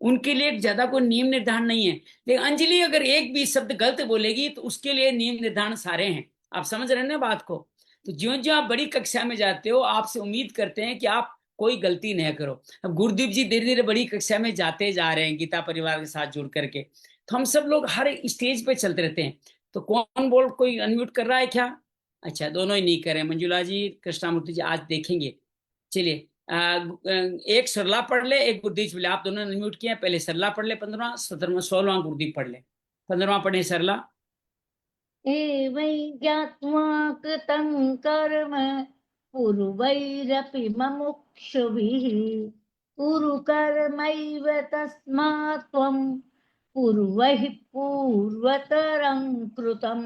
उनके लिए ज्यादा कोई नियम निर्धारण नहीं है। लेकिन अंजलि अगर एक भी शब्द गलत बोलेगी तो उसके लिए नियम निर्धारण सारे हैं। आप समझ रहे हैं ना बात को? तो ज्यों ज्यों आप बड़ी कक्षा में जाते हो आपसे उम्मीद करते हैं कि आप कोई गलती नहीं करो। अब गुरुदेव जी धीरे धीरे बड़ी कक्षा में जाते जा रहे हैं गीता परिवार के साथ जुड़ करके, तो हम सब लोग हर स्टेज पे चलते रहते हैं। तो कौन बोल, कोई अनम्यूट कर रहा है क्या? अच्छा, दोनों ही नहीं करें। मंजुला जी, कृष्णामूर्ति जी आज देखेंगे। चलिए एक सरला पढ़ ले, एक गुरदीप पढ़ ले। आप दोनों ने अनम्यूट किया, पहले सरला पढ़ ले 15वां, 17वां 16वां गुरदीप पढ़ ले। 15वां पढ़े सरला। एवै ज्ञात्वा कृतं कर्म पूर्वैरपि मुमुक्षुभिः कुरु कर्मैव तस्मात् त्वं पूर्वैः पूर्वतरं कृतम्।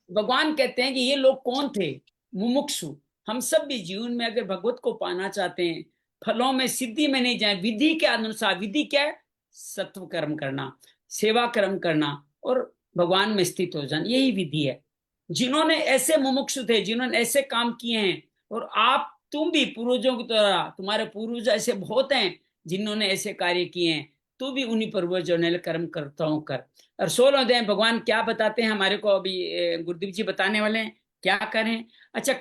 भगवान कहते हैं कि ये लोग कौन थे? मुमुक्षु। हम सब भी जीवन में अगर भगवत को पाना चाहते हैं, फलों में सिद्धि में नहीं जाए, विधि के अनुसार। विधि क्या है? सत्व कर्म करना, सेवा कर्म करना और भगवान में स्थित हो जाना, यही विधि है। जिन्होंने ऐसे मुमुक्षु थे, जिन्होंने ऐसे काम किए हैं, और आप तुम भी पूर्वजों की तरह, तुम्हारे पूर्वज ऐसे बहुत हैं जिन्होंने ऐसे कार्य किए हैं, तू भी उन्हीं पूर्वजों ने कर्म करता हूं कर। और 16 अध्याय भगवान क्या बताते हैं हमारे को, अभी गुरुदेव जी बताने वाले हैं क्या करें। अच्छा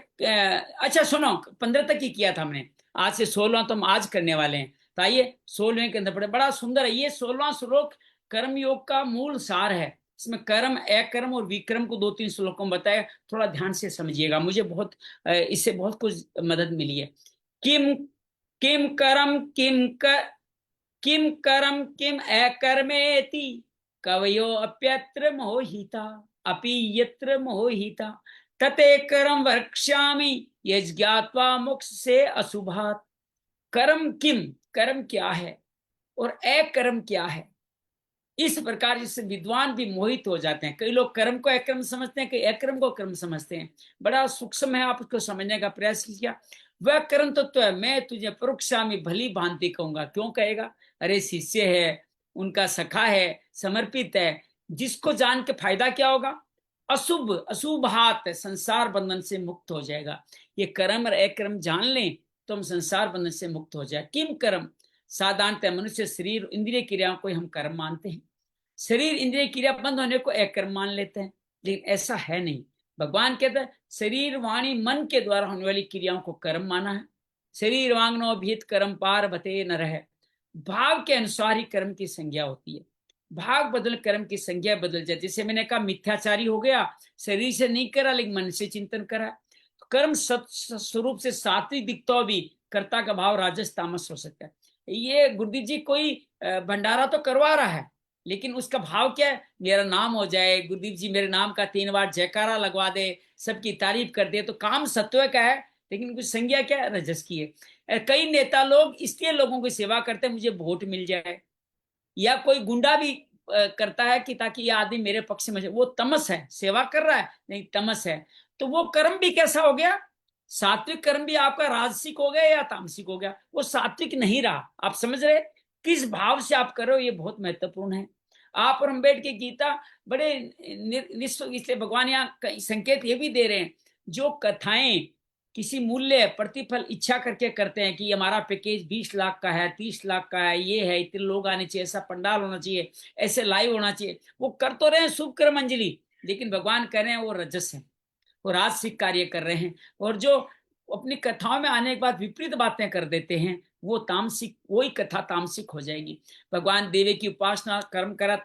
अच्छा सुनो, 15 तक ही किया था हमने, आज से 16 तो हम आज करने वाले हैं। तो आइए 16वें के अंदर पढ़े, बड़ा सुंदर है ये 16वां श्लोक। कर्मयोग का मूल सार है। इसमें कर्म, अकर्म और विक्रम को 2-3 श्लोकों में बताया, थोड़ा ध्यान से समझिएगा, मुझे बहुत इससे बहुत कुछ मदद मिली है। किम किम करम किम करम किम अकर्मेति कवयो अप्यत्र मोहिता अपि यत्र मोहिता तते करम वक्ष्यामि यज्ञात्वा मोक्ष से अशुभात्। कर्म किम, कर्म क्या है और अकर्म क्या है, इस प्रकार जिससे विद्वान भी मोहित हो जाते हैं। कई लोग कर्म को अकर्म समझते हैं, कई अकर्म को कर्म समझते हैं। बड़ा सूक्ष्म है, आप उसको समझने का प्रयास कीजिए। वह कर्म तो है, मैं तुझे परोक्षामि भली भांति कहूंगा। क्यों कहेगा? अरे शिष्य है, उनका सखा है, समर्पित है, जिसको जान के फायदा क्या होगा? अशुभ अशुभ हाथ संसार बंधन से मुक्त हो जाएगा। ये कर्म और अकर्म जान लें तो हम संसार बंधन से मुक्त हो जाए। किम कर्म, साधारणतः मनुष्य शरीर इंद्रिय क्रियाओं को हम कर्म मानते हैं, शरीर इंद्रिय क्रिया बंद होने को अकर्म मान लेते हैं, लेकिन ऐसा है नहीं। भगवान कहते हैं शरीर वाणी मन के द्वारा होने वाली क्रियाओं को कर्म माना है। शरीर वांगनो भीत कर्म पार बते न रहे, भाव के अनुसार ही कर्म की संज्ञा होती है। भाग बदल कर्म की संज्ञा बदल जाए। जैसे मैंने कहा मिथ्याचारी हो गया, शरीर से नहीं करा लेकिन मन से चिंतन करा, तो कर्म स्वरूप से सात्विक दिखता हो भी कर्ता का भाव राजस तामस हो सकता है। ये गुरुदेव जी कोई भंडारा तो करवा रहा है, लेकिन उसका भाव क्या है? मेरा नाम हो जाए, गुरुदेव जी मेरे नाम का 3 बार जयकारा लगवा दे, सबकी तारीफ कर दे, तो काम सत्व का है, लेकिन कुछ संज्ञा क्या है? रजस की है। कई नेता लोग इसलिए लोगों की सेवा करते हैं मुझे वोट मिल जाए, या कोई गुंडा भी करता है कि ताकि ये आदमी मेरे पक्ष में, वो तमस है, सेवा कर रहा है नहीं तमस है। तो वो कर्म भी कैसा हो गया? सात्विक कर्म भी आपका राजसिक हो गया या तामसिक हो गया, वो सात्विक नहीं रहा। आप समझ रहे किस भाव से आप करो, ये बहुत महत्वपूर्ण है। आप और हम बैठ के गीता बड़े इसलिए भगवान यहाँ संकेत ये भी दे रहे हैं, जो कथाएं किसी मूल्य प्रतिफल इच्छा करके करते हैं कि हमारा पैकेज 20 लाख का है, 30 लाख का है, ये है, इतने लोग आने चाहिए, ऐसा पंडाल होना चाहिए, ऐसे लाइव होना चाहिए, वो कर तो रहे हैं शुभ कर्म अंजलि, लेकिन भगवान कह रहे हैं वो रजस है, वो राजसिक कार्य कर रहे हैं। और जो अपनी कथाओं में आने के बाद विपरीत बातें कर देते हैं वो तामसिक, वही कथा तामसिक हो जाएगी। भगवान देवी की उपासना कर्म करा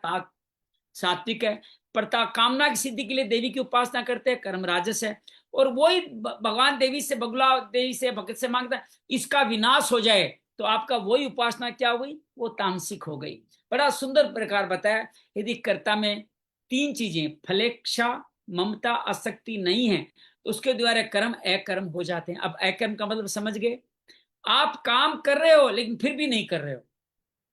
सात्विक है, प्रता कामना की सिद्धि के लिए देवी की उपासना करते हैं, कर्म राजस है। और वही भगवान देवी से बगुला, देवी से भगत से मांगता है इसका विनाश हो जाए, तो आपका वही उपासना क्या हुई? वो तामसिक हो गई। बड़ा सुंदर प्रकार बताया, यदि कर्ता में 3 चीजें फलेक्षा ममता आसक्ति नहीं है तो उसके द्वारा कर्म अकर्म हो जाते हैं। अब अकर्म का मतलब समझ गए? आप काम कर रहे हो लेकिन फिर भी नहीं कर रहे हो।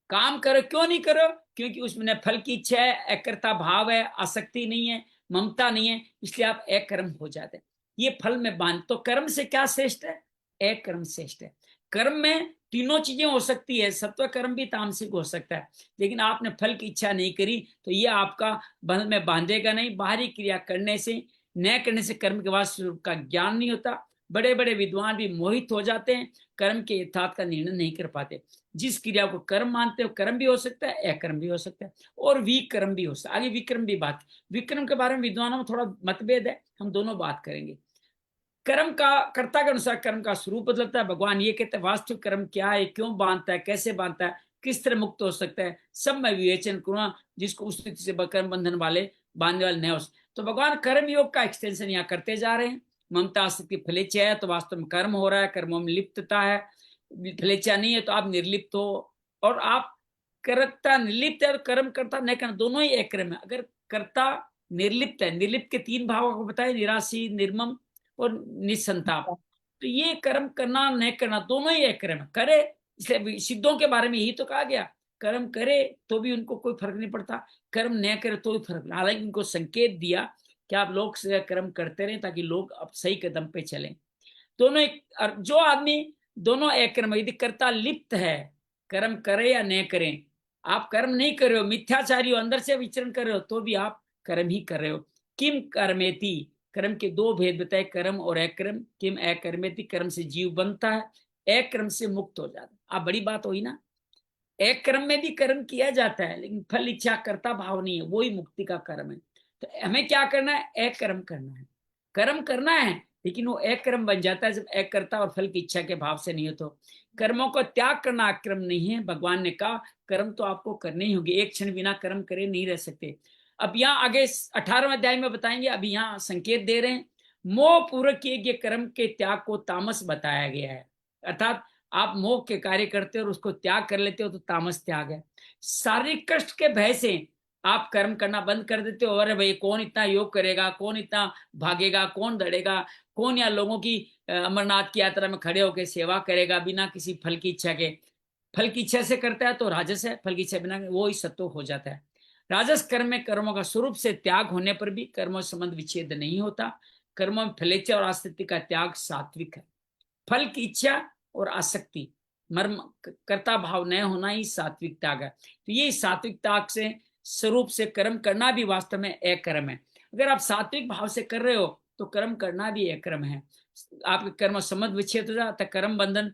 काम करो, क्यों नहीं करो? क्योंकि उसमें फल की इच्छा है, अकर्ता भाव है, आसक्ति नहीं है, ममता नहीं है, इसलिए आप अकर्म हो जाते हैं। ये फल में बांध, तो कर्म से क्या श्रेष्ठ है? अकर्म श्रेष्ठ है। कर्म में तीनों चीजें हो सकती है, सत्व कर्म भी तामसिक हो सकता है, लेकिन आपने फल की इच्छा नहीं करी तो ये आपका बंध में बांधेगा नहीं। बाहरी क्रिया करने से, न करने से कर्म के वास्तव स्वरूप का ज्ञान नहीं होता। बड़े बड़े विद्वान भी मोहित हो जाते हैं, कर्म के यथार्थ का निर्णय नहीं कर पाते। जिस क्रिया को कर्म मानते हो, कर्म भी हो सकता है, अकर्म भी हो सकता है, और विकर्म भी हो सकता है। आगे विक्रम भी बात, विक्रम के बारे में विद्वानों में थोड़ा मतभेद है, हम दोनों बात करेंगे। कर्म का कर्ता के अनुसार कर्म का स्वरूप बदलता है। भगवान ये कहते हैं वास्तविक कर्म क्या है, क्यों बांधता है, कैसे बांधता है, किस तरह मुक्त हो सकता है, सब मैं विवेचन करूंगा, जिसको उस स्थिति से कर्म बंधन वाले बांधने वाले नहीं हो। तो भगवान कर्म योग का एक्सटेंशन यहाँ करते जा रहे हैं। ममता आसक्ति फलेच्छा है तो वास्तव में कर्म हो रहा है, कर्मों में लिप्तता है। फलेच्छा नहीं है तो आप निर्लिप्त हो, और आप कर्ता निर्लिप्त है और कर्म करता नहीं करना, दोनों ही एक कर्म है। अगर कर्ता निर्लिप्त है, निर्लिप्त के 3 भावों को बताए, निराशी, निर्मम और निसंताप, तो ये कर्म करना नहीं करना दोनों ही एक कर्म करे। इसलिए सिद्धों के बारे में यही तो कहा गया, कर्म करे तो भी उनको कोई फर्क नहीं पड़ता, कर्म न करे तो भी फर्क। हालांकि उनको संकेत दिया कि आप लोग से कर्म करते रहें ताकि लोग अब सही कदम पे चलें। दोनों एक, जो आदमी दोनों एक कर्म, यदि कर्ता लिप्त है, कर्म करे या न करें, आप कर्म नहीं कर रहे हो, मिथ्याचारी हो, अंदर से विचरण कर रहे हो, तो भी आप कर्म ही कर रहे हो। किम कर्मेति, कर्म के 2 भेद बताए, कर्म और अकर्म। किम अकर्मेति, कर्म से जीव बनता है, अकर्म से मुक्त हो जाता है। अब बड़ी बात हुई ना, एक कर्म में भी कर्म किया जाता है लेकिन फल इच्छा करता भाव नहीं है, वही मुक्ति का कर्म है। तो हमें क्या करना है? एक कर्म करना है, कर्म करना है, लेकिन वो एक कर्म बन जाता है जब एक करता और फल की इच्छा के भाव से नहीं हो। तो कर्मों को त्याग करना अक्रम नहीं है। भगवान ने कहा कर्म तो आपको करने ही होंगे, एक क्षण बिना कर्म करे नहीं रह सकते। अब यहाँ आगे 18वें अध्याय में बताएंगे, अभी यहाँ संकेत दे रहे हैं। मोह पूर्वक किए गए कर्म के त्याग को तामस बताया गया है, अर्थात आप मोह के कार्य करते हो और उसको त्याग कर लेते हो तो तामस त्याग है। शारीरिक कष्ट के भय से आप कर्म करना बंद कर देते हो, अरे भाई कौन इतना योग करेगा, कौन इतना भागेगा, कौन दौड़ेगा, कौन या लोगों की अमरनाथ की यात्रा में खड़े होकर सेवा करेगा बिना किसी फल की इच्छा के। फल की इच्छा से करता है तो राजस है, फल की इच्छा बिना वो ही सत्व हो जाता है। राजस कर्म में कर्मों का स्वरूप से त्याग होने पर भी कर्मों संबंध विच्छेद नहीं होता। कर्मों में फलेच्छा और आसक्ति का त्याग सात्विक है। फल की इच्छा और आसक्ति, मर्म कर्ता भाव न होना ही सात्विक त्याग है। तो ये सात्विक त्याग से स्वरूप से कर्म करना भी वास्तव में एक कर्म है। अगर आप सात्विक भाव से कर रहे हो तो कर्म करना भी एक कर्म है। आपके कर्म संबंध विच्छेद हो जाता, कर्म बंधन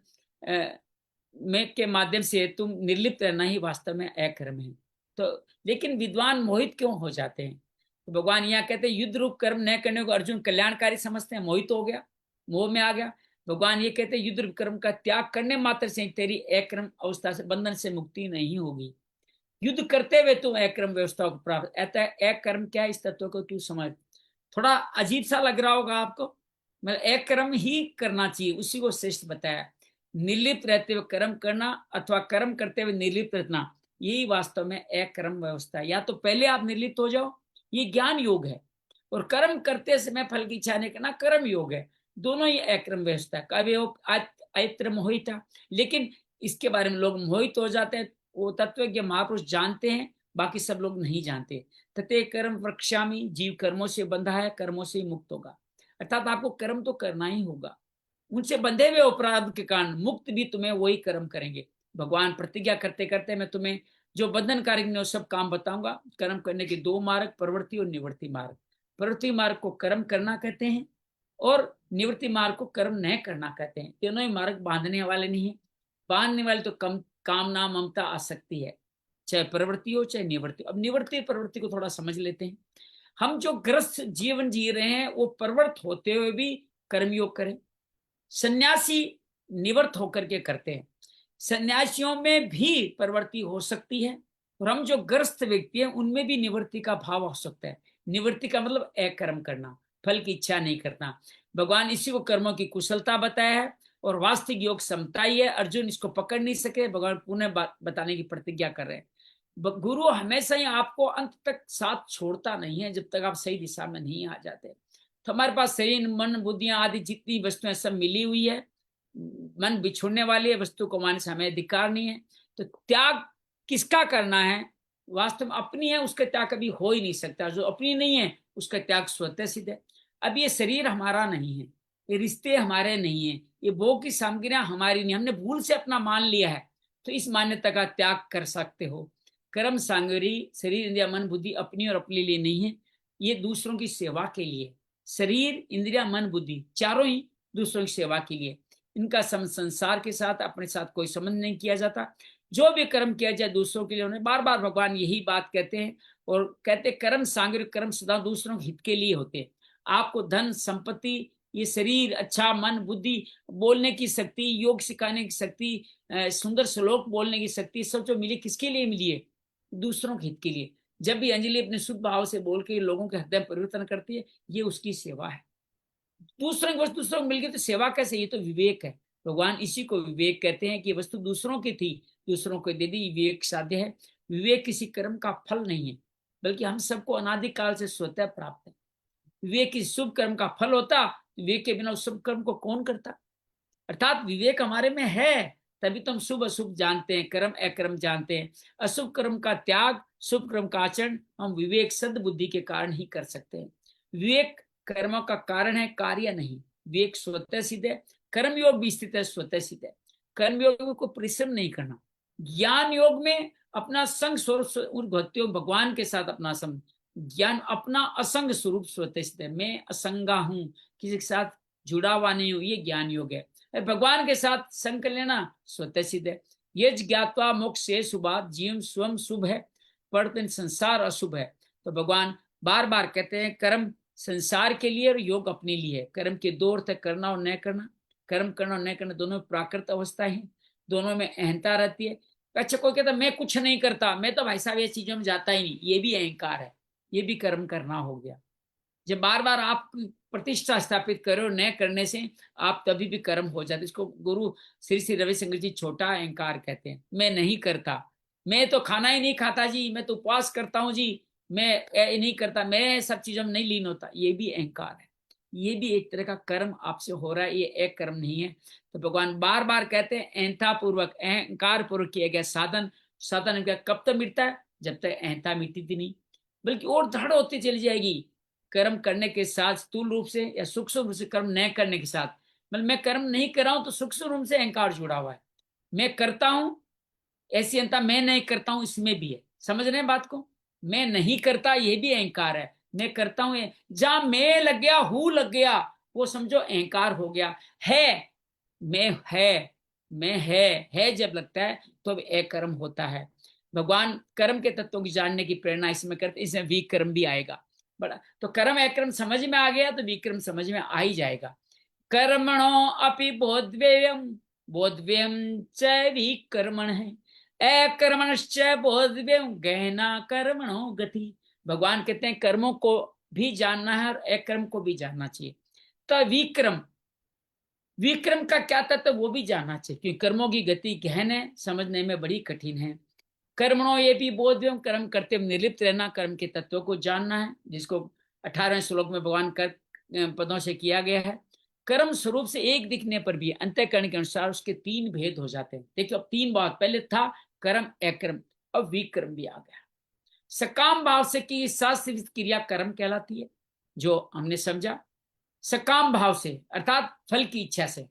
में के माध्यम से तुम निर्लिप्त रहना ही वास्तव में एक कर्म है। तो लेकिन विद्वान मोहित क्यों हो जाते हैं? तो भगवान यहाँ कहते हैं युद्ध रूप कर्म न करने को अर्जुन कल्याणकारी समझते हैं, मोहित हो गया, मोह में आ गया। भगवान ये कहते हैं युद्ध रूप कर्म का त्याग करने मात्र से तेरी एक कर्म अवस्था से बंधन से मुक्ति नहीं होगी। युद्ध करते हुए तुम एक कर्म व्यवस्था को प्राप्त, एक कर्म क्या है इस तत्व को तू समझ। थोड़ा अजीब सा लग रहा होगा आपको, मतलब एक कर्म ही करना चाहिए, उसी को श्रेष्ठ बताया। निर्लिप्त रहते हुए कर्म करना अथवा कर्म करते हुए निर्लिप्त रहना, यही वास्तव में एक कर्म व्यवस्था है। या तो पहले आप निर्लिप्त हो जाओ, ये ज्ञान योग है, और कर्म करते समय फल की इच्छा नहीं करना कर्म योग है। दोनों ही एक कर्म व्यवस्था है। कभी अत्र मोहिता, लेकिन इसके बारे में लोग मोहित हो जाते हैं। वो तत्वज्ञ महापुरुष जानते हैं, बाकी सब लोग नहीं जानते। तते कर्म वृक्षामी, जीव कर्मों से बंधा है, कर्मों से ही मुक्त होगा। अर्थात आपको कर्म तो करना ही होगा, उनसे बंधे हुए अपराध के कारण मुक्त भी तुम्हें वही कर्म करेंगे। भगवान प्रतिज्ञा करते करते मैं तुम्हें जो बंधनकारी सब काम बताऊंगा। कर्म करने के दो मार्ग, प्रवृत्ति और निवृत्ति मार्ग। प्रवृत्ति मार्ग को कर्म करना कहते हैं और निवृत्ति मार्ग को कर्म न करना कहते हैं। तीनों ही मार्ग बांधने वाले नहीं है। बांधने वाले तो कामना ममता आसक्ति है, चाहे प्रवृत्ति हो चाहे निवृत्ति। अब निवृत्ति प्रवृत्ति को थोड़ा समझ लेते हैं। हम जो ग्रस्त जीवन जी रहे हैं वो प्रवृत्त होते हुए भी कर्मयोग करें। सन्यासी निवृत्त होकर के करते हैं, सन्यासियों में भी प्रवृत्ति हो सकती है, और हम जो ग्रस्त व्यक्ति हैं उनमें भी निवृत्ति का भाव हो सकता है। निवृत्ति का मतलब एक कर्म करना, फल की इच्छा नहीं करना। भगवान इसी को कर्मों की कुशलता बताया है, और वास्तविक योग समता ही है। अर्जुन इसको पकड़ नहीं सके, भगवान पुनः बताने की प्रतिज्ञा कर रहे हैं। गुरु हमेशा ही आपको अंत तक साथ छोड़ता नहीं है, जब तक आप सही दिशा में नहीं आ जाते। तो हमारे पास शरीर मन बुद्धियां आदि जितनी वस्तुएं सब मिली हुई है, मन बिछुड़ने वाली है, वस्तु को मानने से हमें अधिकार नहीं है। तो त्याग किसका करना है? वास्तव में अपनी है, उसका त्याग कभी हो ही नहीं सकता। जो अपनी नहीं है उसका त्याग स्वतः सिद्ध है। अब ये शरीर हमारा नहीं है, ये रिश्ते हमारे नहीं है, ये भोग की सामग्रियां हमारी नहीं, हमने भूल से अपना मान लिया है, तो इस मान्यता का त्याग कर सकते हो। कर्म सामग्री शरीर इंद्रिया मन बुद्धि अपनी और अपने लिए नहीं है, ये दूसरों की सेवा के लिए। शरीर इंद्रिया मन बुद्धि चारों ही दूसरों की सेवा के लिए। इनका संसार के साथ अपने साथ कोई संबंध नहीं किया जाता। जो भी कर्म किया जाए दूसरों के लिए, उन्हें बार बार भगवान यही बात कहते हैं, और कहते कर्म सांगिक कर्म सदा दूसरों के हित के लिए होते हैं। आपको धन संपत्ति, ये शरीर, अच्छा मन बुद्धि, बोलने की शक्ति, योग सिखाने की शक्ति, सुंदर श्लोक बोलने की शक्ति, सब जो मिली किसके लिए मिली है? दूसरों के हित के लिए। जब भी अंजलि अपने शुद्ध भाव से बोल के लोगों के हृदय परिवर्तन करती है, ये उसकी सेवा है। दूसरों की वस्तु दूसरों को मिल गई तो सेवा कैसे? ये तो विवेक है। भगवान इसी को विवेक कहते हैं कि वस्तु दूसरों की थी, दूसरों को दे दी, विवेक साध्य है। विवेक किसी कर्म का फल नहीं है, बल्कि हम सबको अनादिकाल से स्वतः प्राप्त है। विवेक किसी शुभ कर्म का फल होता, विवेक के बिना उस शुभ कर्म को कौन करता? अर्थात विवेक हमारे में है, तभी तो हम शुभ अशुभ जानते हैं, कर्म अकर्म जानते हैं। अशुभ कर्म का त्याग, शुभ कर्म का आचरण हम विवेक सद्बुद्धि के कारण ही कर सकते हैं। विवेक कर्मों का कारण है, कार्य नहीं। विवेक स्वतः सिद्ध है। कर्मयोग भी स्थित है, स्वतः सिद्ध है। कर्मयोग को परिश्रम नहीं करना। ज्ञान योग में अपना संग स्वरूप भगवान के साथ अपना संग, ज्ञान अपना असंग स्वरूप स्वतः सिद्ध है। मैं असंगा हूं, किसी के साथ जुड़ा हुआ नहीं हूं, ये ज्ञान योग है। भगवान के साथ संग कर लेना स्वतः सिद्ध है। ये ज्ञात्वा मोक्ष से शुभात जीवन स्वयं शुभ है, परंतु संसार अशुभ है। तो भगवान बार बार कहते हैं कर्म संसार के लिए और योग अपने लिए है। कर्म के दो अर्थ है, करना और न करना। कर्म करना और न करना दोनों प्राकृत अवस्था है, दोनों में अहंता रहती है। अच्छा, कोई कहता मैं कुछ नहीं करता, मैं तो भाई साहब ये चीजों में जाता ही नहीं, ये भी अहंकार है। ये भी कर्म करना हो गया। जब बार बार आप प्रतिष्ठा स्थापित करो न करने से आप तभी भी कर्म हो जाते। इसको गुरु श्री श्री रविशंकर जी छोटा अहंकार कहते हैं। मैं नहीं करता, मैं तो खाना ही नहीं खाता जी, मैं तो उपवास करता हूँ जी, मैं नहीं करता, मैं सब चीजों में नहीं लीन होता, ये भी अहंकार है। ये भी एक तरह का कर्म आपसे हो रहा है, ये एक कर्म नहीं है। तो भगवान बार बार कहते हैं अहंता पूर्वक, अहंकार पूर्वक किया गया साधन, साधन कब तक मिटता है? जब तक अहंता मिटती थी नहीं, बल्कि और दृढ़ होती चली जाएगी कर्म करने के साथ, स्थूल रूप से या सूक्ष्म रूप से कर्म न करने के साथ। मतलब मैं कर्म नहीं कर रहा हूं तो सूक्ष्म रूप से अहंकार जुड़ा हुआ है, मैं करता हूं ऐसी अंता, मैं नहीं करता हूं इसमें भी है। समझ रहे हैं बात को? मैं नहीं करता ये भी अहंकार है, मैं करता हूं जहां मैं लग गया, हूं लग गया, वो समझो अहंकार हो गया। है, मैं मैं है जब लगता है तो अब अकर्म होता है। भगवान कर्म के तत्वों की जानने की प्रेरणा इसमें करते, इसमें विक्रम भी आएगा बड़ा। तो कर्म अकर्म समझ में आ गया तो विक्रम समझ में आ ही जाएगा। कर्मणो अपि बोधव्ययम, बोधव्यम च विकर्मण है, अकर्मणश्च बोधव्यम गहना कर्मणो गति। भगवान कहते हैं कर्मों को भी जानना है और अकर्म को भी जानना चाहिए। तो विक्रम, विक्रम का क्या तत्व वो भी जानना चाहिए, क्योंकि कर्मों की गति गहन है, समझने में बड़ी कठिन है। कर्मणों ये भी बोधव्यम, कर्म करते निर्लिप्त रहना, कर्म के तत्वों को जानना है, जिसको 18वें श्लोक में भगवान कर पदों से किया गया है। कर्म स्वरूप से एक दिखने पर भी अंतःकरण के अनुसार उसके तीन भेद हो जाते हैं। देखिए अब तीन बात, पहले था कर्म अकर्म, अब विक्रम भी आ गया। सकाम भाव से की शास्त्र क्रिया कर्म कहलाती है, जो हमने समझा। सकाम भाव से अर्थात फल की इच्छा से,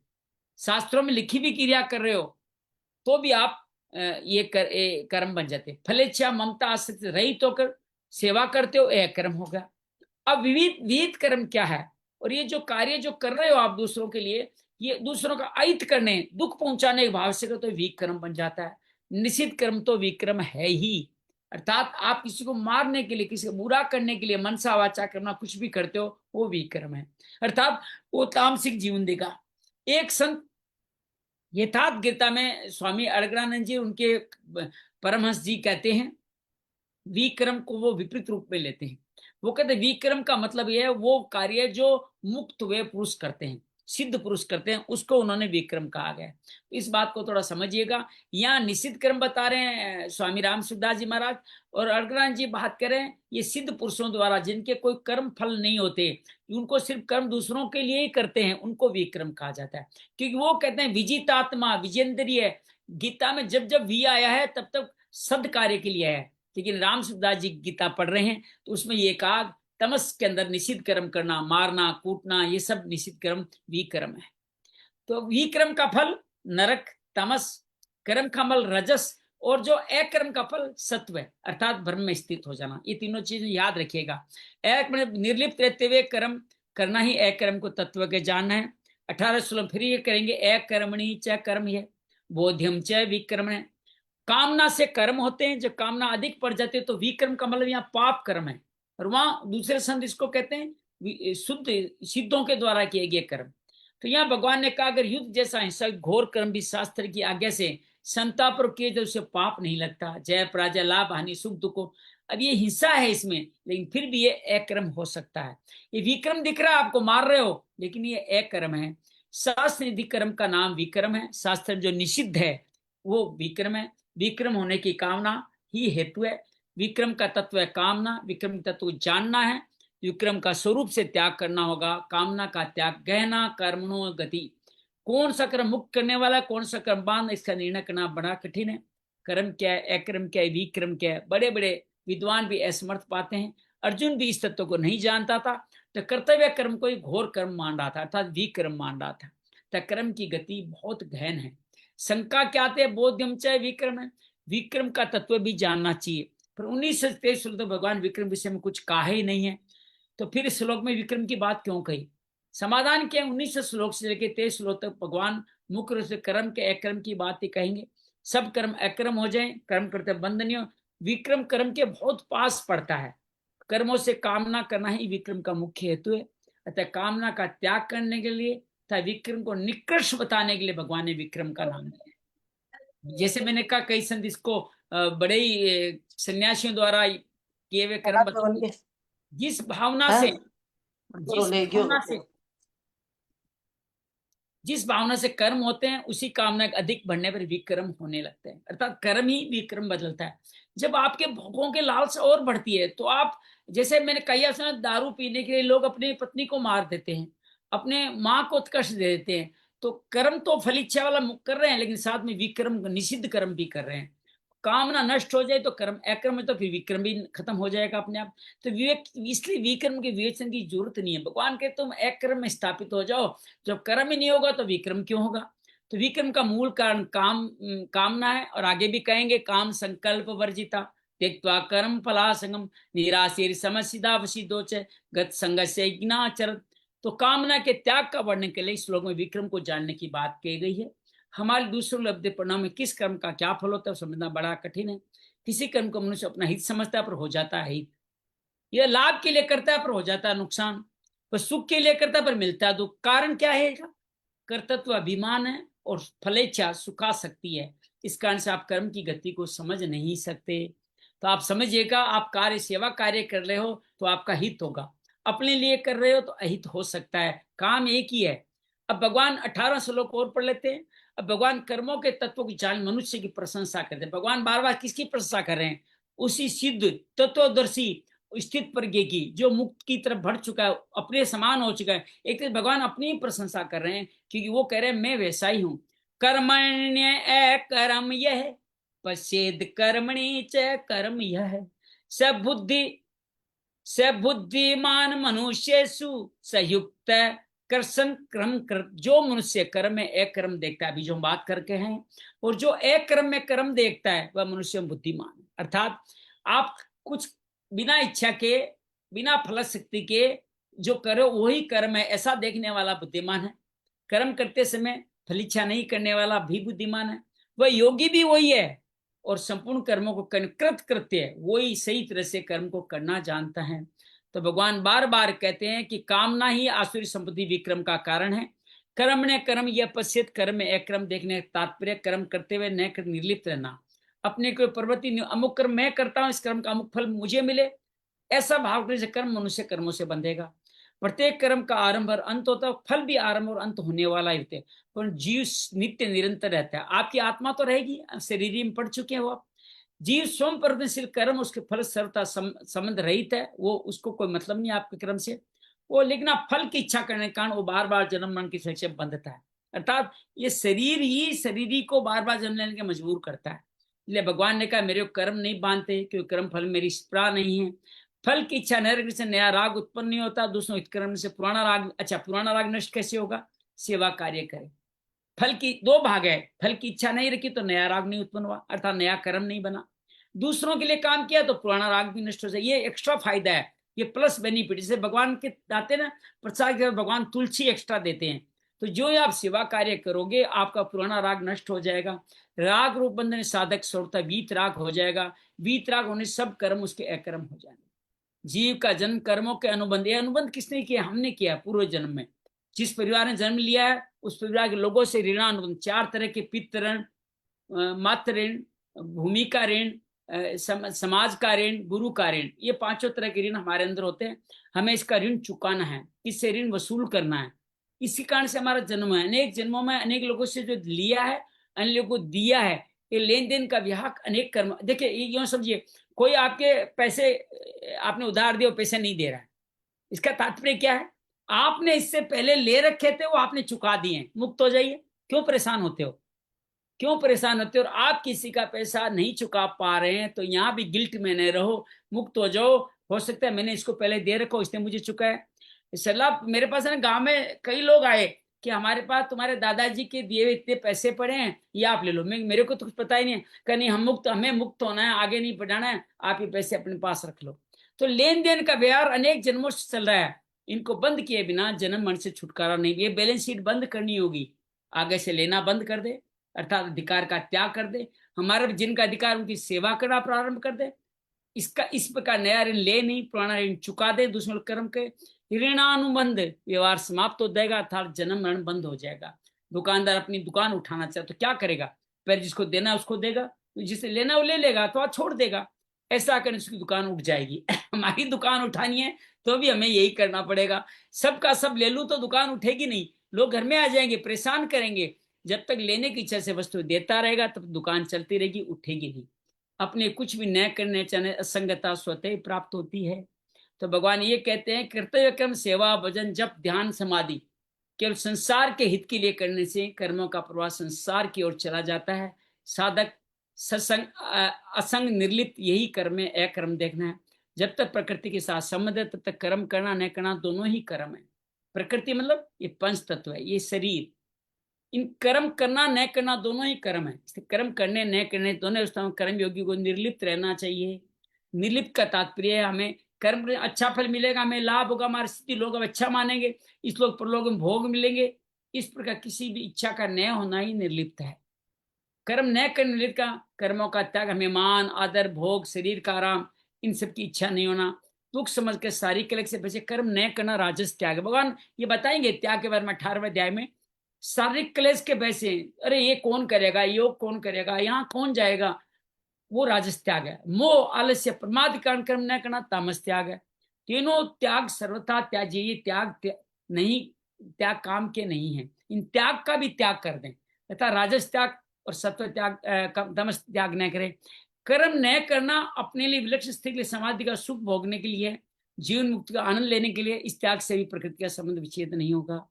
शास्त्रों में लिखी भी क्रिया कर रहे हो तो भी आप ये कर्म बन जाते। फलेच्छा ममता आसक्ति रहित होकर सेवा करते हो, यह कर्म होगा। अब विविध विहित कर्म क्या है? और ये जो कार्य जो कर रहे हो आप दूसरों के लिए, ये दूसरों का अहित करने, दुख पहुंचाने के भाव से तो विक्रम बन जाता है। निश्चित कर्म तो विक्रम है ही, अर्थात आप किसी को मारने के लिए, किसी को बुरा करने के लिए मनसा वाचा करना, कुछ भी करते हो वो विक्रम है, अर्थात वो तामसिक जीवन देगा। एक संत यथार्थ गीता में स्वामी अड़गड़ानंद जी, उनके परमहंस जी कहते हैं विक्रम को वो विपरीत रूप में लेते हैं। वो कहते हैं विक्रम का मतलब यह है वो कार्य जो मुक्त हुए पुरुष करते हैं, सिद्ध पुरुष करते हैं, उसको उन्होंने विक्रम कहा गया। इस बात को थोड़ा समझिएगा। यहाँ निषिद्ध कर्म बता रहे हैं स्वामी राम सुखदास जी महाराज, और अड़गड़ानंद जी बात करें ये सिद्ध पुरुषों द्वारा जिनके कोई कर्म फल नहीं होते, उनको सिर्फ कर्म दूसरों के लिए ही करते हैं, उनको विक्रम कहा जाता है। क्योंकि वो कहते हैं विजितात्मा, विजेंद्रिय। गीता में जब जब वी आया है तब तब सद कार्य के लिए आया है, लेकिन राम सुखदास जी गीता पढ़ रहे हैं तो उसमें ये कहा तमस के अंदर निषिद्ध कर्म करना, मारना कूटना, ये सब निषिद्ध कर्म विक्रम है। तो विक्रम का फल नरक, तमस, कर्म का फल रजस, और जो अकर्म का फल सत्व है, अर्थात ब्रह्म में स्थित हो जाना। ये तीनों चीजें याद रखिएगा। एक निर्लिप्त रहते हुए कर्म करना ही अकर्म को तत्व के जानना है। 18 श्लोक फिर ये करेंगे, अकर्मणि च कर्म है बोध्यम च विक्रम है। कामना से कर्म होते हैं, जब कामना अधिक पड़ जाती है तो विक्रम का मतलब यहाँ पाप कर्म है, और वहां दूसरे संत इसको कहते हैं शुद्ध सिद्धों के द्वारा किए गए कर्म। तो यहाँ भगवान ने कहा अगर युद्ध जैसा हिंसक घोर कर्म भी शास्त्र की आज्ञा से संता पर किए तो उसे पाप नहीं लगता, जय पराजय लाभ हानि सुख दुख। अब ये हिंसा है इसमें, लेकिन फिर भी ये अकर्म हो सकता है। ये विक्रम दिख रहा है आपको, मार रहे हो, लेकिन ये अकर्म है। शास्त्र निधि कर्म का नाम विक्रम है, शास्त्र जो निषिद्ध है वो विक्रम है। विक्रम होने की कामना ही हेतु है। विक्रम का तत्व है कामना, विक्रम तत्व जानना है, विक्रम का स्वरूप से त्याग करना होगा। कामना का त्याग गहना कर्मणो गति। कौन सा कर्म मुक्त करने वाला है, कौन सा कर्म बांध, इसका निर्णय करना बड़ा कठिन है। कर्म क्या है, अकर्म क्या है, विक्रम क्या है, बड़े बड़े विद्वान भी असमर्थ पाते हैं। अर्जुन भी इस तत्व को नहीं जानता था, तो कर्तव्य कर्म को ही घोर कर्म मान रहा था, अर्थात विक्रम मान रहा था। तो कर्म की गति बहुत गहन है। शंका क्या आते हैं, बोध्यम चाहे विक्रम है, विक्रम का तत्व भी जानना चाहिए। पर 19 से 23 श्लोक तो भगवान विक्रम विषय में कुछ कहा ही नहीं है, तो फिर इस श्लोक में विक्रम की बात क्यों कही? समाधान क्या? 19 श्लोक से लेकर 23 श्लोक तक भगवान मुख्य रूप से कर्म के अकर्म की बात ही कहेंगे। सब कर्म अकर्म हो जाए, कर्म करते बंद नहीं हो। विक्रम कर्म के बहुत पास पड़ता है। कर्मों से कामना करना ही विक्रम का मुख्य हेतु है। अतः कामना का त्याग करने के लिए तथा विक्रम को निष्कर्ष बताने के लिए भगवान ने विक्रम का नाम दिया। जैसे मैंने कहा कई संत इसको बड़े ही सन्यासियों द्वारा किए हुए कर्म बताते हैं। जिस भावना से जिस भावना से कर्म होते हैं उसी कामना के अधिक बढ़ने पर विक्रम होने लगते हैं, अर्थात कर्म ही विक्रम बदलता है। जब आपके भोगों के लालसा और बढ़ती है तो आप, जैसे मैंने कही आपसे ना, दारू पीने के लिए लोग अपनी पत्नी को मार देते हैं, अपने माँ को उत्कर्ष दे देते हैं, तो कर्म तो फल इच्छा वाला कर रहे हैं, लेकिन साथ में विक्रम निषिद्ध कर्म भी कर रहे हैं। कामना नष्ट हो जाए तो कर्म अक्रम है, तो फिर विक्रम भी खत्म हो जाएगा अपने आप। तो विवेक, इसलिए विक्रम के विवेचन की जरूरत नहीं है। भगवान कहते तुम अक्रम में स्थापित हो जाओ, जब कर्म ही नहीं होगा तो विक्रम क्यों होगा। तो विक्रम का मूल कारण कामना है, और आगे भी कहेंगे काम संकल्प वर्जिता त्यक्त्वा कर्म फलासंगम निराशीर समसिदा वसिदोच गत संगस्य ज्ञाचर। तो कामना के त्याग का वर्णन के लिए इस श्लोक में विक्रम को जानने की बात की गई है। हमारे दूसरों लब्धि परिणाम में किस कर्म का क्या फल होता है समझना बड़ा कठिन है। किसी कर्म को मनुष्य अपना हित समझता है पर हो जाता है हित, यह लाभ के लिए करता है पर हो जाता है नुकसान, पर सुख के लिए करता है पर मिलता है दुख। कारण क्या है? कर्तृत्व अभिमान है और फलेच्छा सुखा सकती है। इस कारण से आप कर्म की गति को समझ नहीं सकते। तो आप समझिएगा, आप कार्य सेवा कार्य कर रहे हो तो आपका हित होगा, अपने लिए कर रहे हो तो अहित हो सकता है। काम एक ही है। अब भगवान 18 श्लोक और पढ़ लेते हैं। अब भगवान कर्मों के तत्वों की जान मनुष्य की प्रशंसा करते हैं। भगवान बार बार किसकी प्रशंसा कर रहे हैं? उसी सिद्ध तत्वदर्शी स्थित प्रज्ञ की, जो मुक्त की तरफ बढ़ चुका है, अपने समान हो चुका है। एक तो भगवान अपनी ही प्रशंसा कर रहे हैं, क्योंकि वो कह रहे हैं मैं वैसा ही हूं। कर्मण्य अकर्म यह पश्चेद कर्मणि च कर्म यह सबुद्धिमान मनुष्येषु सयुक्त कर्षण क्रम कर। जो मनुष्य कर्म में एक कर्म देखता है, अभी जो हम बात करके हैं, और जो एक कर्म में कर्म देखता है वह मनुष्य बुद्धिमान है। अर्थात आप कुछ बिना इच्छा के, बिना फल शक्ति के जो करो वही कर्म है, ऐसा देखने वाला बुद्धिमान है। कर्म करते समय फल इच्छा नहीं करने वाला भी बुद्धिमान है। वह योगी भी वही है, और संपूर्ण कर्मों को कृत कृत्य वही सही तरह से कर्म को करना जानता है। तो भगवान बार बार कहते हैं कि कामना ही आसुरी संपत्ति विक्रम का कारण है। कर्म ने कर्म यह पश्चित कर्म में एक क्रम देखने, तात्पर्य कर्म करते हुए न कर निर्लिप्त रहना, अपने कोई प्रवृत्ति अमुक कर्म मैं करता हूं, इस कर्म का अमुक फल मुझे मिले, ऐसा भाव करने से कर्म मनुष्य कर्मों से बंधेगा। प्रत्येक कर्म का आरंभ और अंत होता है, फल भी आरंभ और अंत होने वाला ही होते हैं, पर जीव नित्य निरंतर रहता है। आपकी आत्मा तो रहेगी, शरीर में पढ़ चुके हो आप। जीव स्वयं परिवर्तनशील कर्म, उसके फल सर्वथा संबंध रहित है, वो उसको कोई मतलब नहीं आपके कर्म से वो, लेकिन आप फल की इच्छा करने के कारण वो बार बार जन्म मरण की से बंधता है। अर्थात ये शरीर ही शरीरी को बार बार जन्म लेने के मजबूर करता है। इसलिए भगवान ने कहा मेरे कर्म नहीं बांधते, क्योंकि कर्म फल मेरी स्प्रा नहीं है। फल की इच्छा न रखने से नया राग उत्पन्न नहीं होता। दूसरों कर्म से पुराना राग, अच्छा पुराना राग नष्ट कैसे होगा? सेवा कार्य करे। फल की दो भाग है, फल की इच्छा नहीं रखी तो नया राग नहीं उत्पन्न हुआ, अर्थात नया कर्म नहीं बना। दूसरों के लिए काम किया तो पुराना राग भी नष्ट हो जाए। ये एक्स्ट्रा फायदा है, ये प्लस बेनिफिट। जैसे भगवान के दाते ना प्रसाद के भगवान तुलसी एक्स्ट्रा देते हैं, तो जो ही आप सेवा कार्य करोगे आपका पुराना राग नष्ट हो जाएगा। राग रूप बंधन साधक स्वरूपता वीत राग हो जाएगा। वीत राग होने सब कर्म उसके अकर्म हो जाएंगे। जीव का जन्म कर्मों के अनुबंध, ये अनुबंध किसने किया? हमने किया पूर्व जन्म में। जिस परिवार ने जन्म लिया है उस परिवार के लोगों से ऋणानुबंध, 4 तरह के पितृ ऋण, मातृ ऋण, भूमि का ऋण, समाज का ऋण, गुरु का ऋण, ये 5 तरह के ऋण हमारे अंदर होते हैं। हमें इसका ऋण चुकाना है, इससे ऋण वसूल करना है। इसी कारण से हमारा जन्म है। अनेक जन्मों में अनेक लोगों से जो लिया है, अन्य लोगों को दिया है। ये लेन देन का विवाह अनेक कर्म। देखिए यूं समझिए, कोई आपके पैसे आपने उधार दिए, पैसे नहीं दे रहा है, इसका तात्पर्य क्या है? आपने इससे पहले ले रखे थे, वो आपने चुका दिए, मुक्त हो जाइए। क्यों परेशान होते हो? क्यों परेशान होते हो? और आप किसी का पैसा नहीं चुका पा रहे हैं तो यहाँ भी गिल्ट में नहीं रहो, मुक्त हो जाओ। हो सकता है मैंने इसको पहले दे रखो, इसने मुझे चुका है। सलाह मेरे पास है ना, गांव में कई लोग आए कि हमारे पास तुम्हारे दादाजी के दिए हुए इतने पैसे पड़े हैं, ये आप ले लो। मेरे को तो कुछ पता ही नहीं है। कहीं हमें मुक्त होना है, आगे नहीं बढ़ाना है, आप ये पैसे अपने पास रख लो। तो लेन देन का व्यवहार अनेक जन्मों से चल रहा है, इनको बंद किए बिना जन्म मरण से छुटकारा नहीं। ये बैलेंस शीट बंद करनी होगी, आगे से लेना बंद कर दे, अर्थात अधिकार का त्याग कर दे। हमारा जिनका अधिकार उनकी सेवा करना प्रारंभ कर दे। इसका इस प्रकार नया ऋण ले नहीं, पुराना ऋण चुका दे। दूसरे कर्म के ऋणानुबंध व्यवहार समाप्त हो जाएगा, अर्थात जन्म मरण बंद हो जाएगा। दुकानदार अपनी दुकान उठाना चाहे तो क्या करेगा? पहले जिसको देना उसको देगा, जिसे लेना वो ले लेगा, तो छोड़ देगा। ऐसा करने से उसकी दुकान उठ जाएगी। हमारी दुकान उठानी है तो भी हमें यही करना पड़ेगा। सबका सब ले लूं तो दुकान उठेगी नहीं, लोग घर में आ जाएंगे, परेशान करेंगे। जब तक लेने की इच्छा से वस्तु देता रहेगा तब दुकान चलती रहेगी, उठेगी नहीं। अपने कुछ भी न करने चाहे असंगता स्वतः ही प्राप्त होती है। तो भगवान ये कहते हैं, कर्तव्य कर्म सेवा भजन जप ध्यान समाधि केवल संसार के हित के लिए करने से कर्मों का प्रवाह संसार की ओर चला जाता है। साधक सत्संग असंग निर्लिप्त यही कर्म है, अकर्म देखना है। जब तक प्रकृति के साथ संबंध है तब तक कर्म करना न करना दोनों ही कर्म है। प्रकृति मतलब ये पंच तत्व है, ये शरीर, इन कर्म करना न करना दोनों ही कर्म है। कर्म करने न करने दोनों अवस्थाओं में कर्म योगी को निर्लिप्त रहना चाहिए। निर्लिप्त का तात्पर्य है हमें कर्म अच्छा फल मिलेगा, हमें लाभ होगा, हमारी स्थिति लोग अच्छा मानेंगे, इस लोग परलोक में भोग मिलेंगे, इस प्रकार किसी भी इच्छा का न होना ही निर्लिप्त है। कर्म न करने निर्लिप्त का कर्मों का त्याग, हमें मान आदर भोग शरीर का आराम इन सब की इच्छा नहीं होना, दुख समझ के सारी कलक से बचे कर्म न करना राजस त्याग। भगवान ये बताएंगे त्याग के बारे में 18वें अध्याय में। शारीरिक क्लेश के वैसे, अरे ये कौन करेगा, योग कौन करेगा, यहाँ कौन जाएगा, वो राजस त्याग है। मोह आलस्य प्रमाद के कारण कर्म न करना तामस त्याग है। तीनों त्याग सर्वथा त्याज्य, ये नहीं, त्याग काम के नहीं है, इन त्याग का भी त्याग कर दें तथा राजस त्याग और सत्व त्याग तमस त्याग न करें। कर्म न करना अपने लिए विलक्षण स्थिति के लिए समाधि का सुख भोगने के लिए, जीवन मुक्ति का आनंद लेने के लिए, इस त्याग से भी प्रकृति का संबंध विच्छेद नहीं होगा।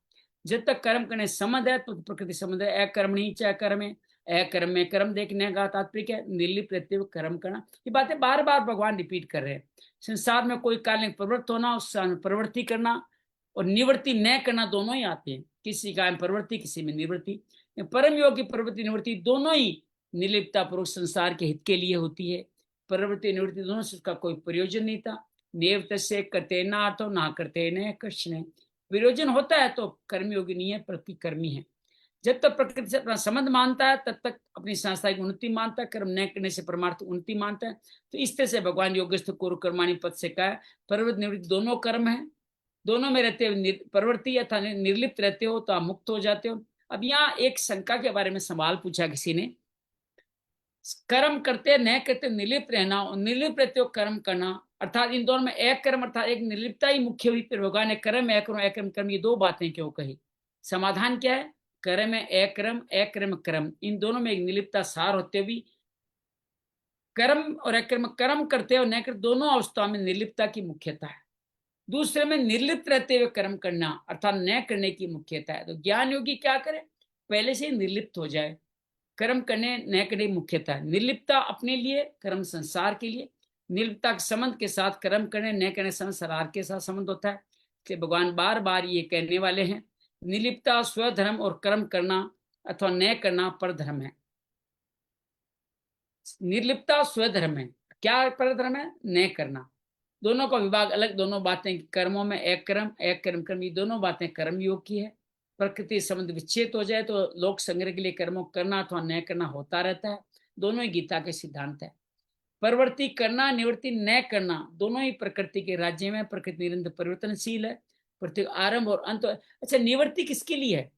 जब तक कर्म करने संबंध है तो प्रकृति संबंध है। अकर्म नहीं चाहे कर्म है, अकर्म में कर्म देखने का तात्पर्य क्या, निर्लिप्त रहते हुए कर्म करना। ये बातें बार बार भगवान रिपीट कर रहे हैं। संसार में कोई काल प्रवृत्त होना, उस प्रवृत्ति करना और निवृत्ति न करना दोनों ही आते हैं। किसी का प्रवृत्ति किसी में निवृत्ति। परम योग की प्रवृत्ति निवृत्ति दोनों ही निर्लिप्तता पूर्वक संसार के हित के लिए होती है। प्रवृत्ति निवृत्ति दोनों से उसका कोई प्रयोजन नहीं था। निवृत्त से करते ना तो ना करते न कृष्ण, प्रयोजन होता है तो कर्मयोगी नहीं है, प्रति कर्मी है। जब तक प्रकृति से अपना संबंध मानता है तब तक अपनी सांसारिक उन्नति मानता है, कर्म न करने से परमार्थ उन्नति मानता है। तो इस तरह से भगवान योगस्थ कुरु कर्माणि पद से कहा है, प्रवृत्ति निवृत्ति दोनों कर्म है, दोनों में रहते हुए प्रवृत्ति अथवा निर्लिप्त रहते हो तो आप मुक्त हो जाते हो। अब यहाँ एक शंका के बारे में सवाल पूछा किसी ने, कर्म करते न करते निर्लिप्त रहना और निर्लिप्त रहते हो कर्म करना, अर्थात इन दोनों में एक कर्म अर्थात एक निर्लिप्तता ही मुख्य हुई। फिर भगवान ने कर्म अकर्म कर्म ये दो बातें क्यों कही? समाधान क्या है? कर्म अकर्म अकर्म कर्म, इन दोनों में एक निर्लिप्तता सार होते हुए कर्म और अकर्म, कर्म करते हो न करते दोनों अवस्थाओं में निर्लिप्तता की मुख्यता है। दूसरे में निर्लिप्त रहते हुए कर्म करना अर्थात न करने की मुख्यता है। तो ज्ञान योगी क्या करे, पहले से निर्लिप्त हो जाए, कर्म करने न करने की मुख्यता है। निर्लिप्तता अपने लिए, कर्म संसार के लिए। निर्लिप्तता के संबंध के साथ कर्म करने न करने संसार के साथ संबंध होता है। इसलिए भगवान बार बार ये कहने वाले हैं, निर्लिप्तता स्वधर्म और कर्म करना अथवा न करना परधर्म है। निर्लिप्तता स्वधर्म है, क्या परधर्म है? न करना। दोनों का विभाग अलग, दोनों बातें कर्मों में अकर्म अकर्म कर्म, ये दोनों बातें कर्म योग की है। प्रकृति संबंध विच्छेद हो जाए तो लोक संग्रह के लिए कर्मों करना अथवा न करना होता रहता है। दोनों ही गीता के सिद्धांत है। प्रवृत्ति करना निवृत्ति न करना दोनों ही प्रकृति के राज्य में। प्रकृति निरंतर परिवर्तनशील है, प्रत्येक आरंभ और अंत। अच्छा, निवृत्ति किसके लिए है?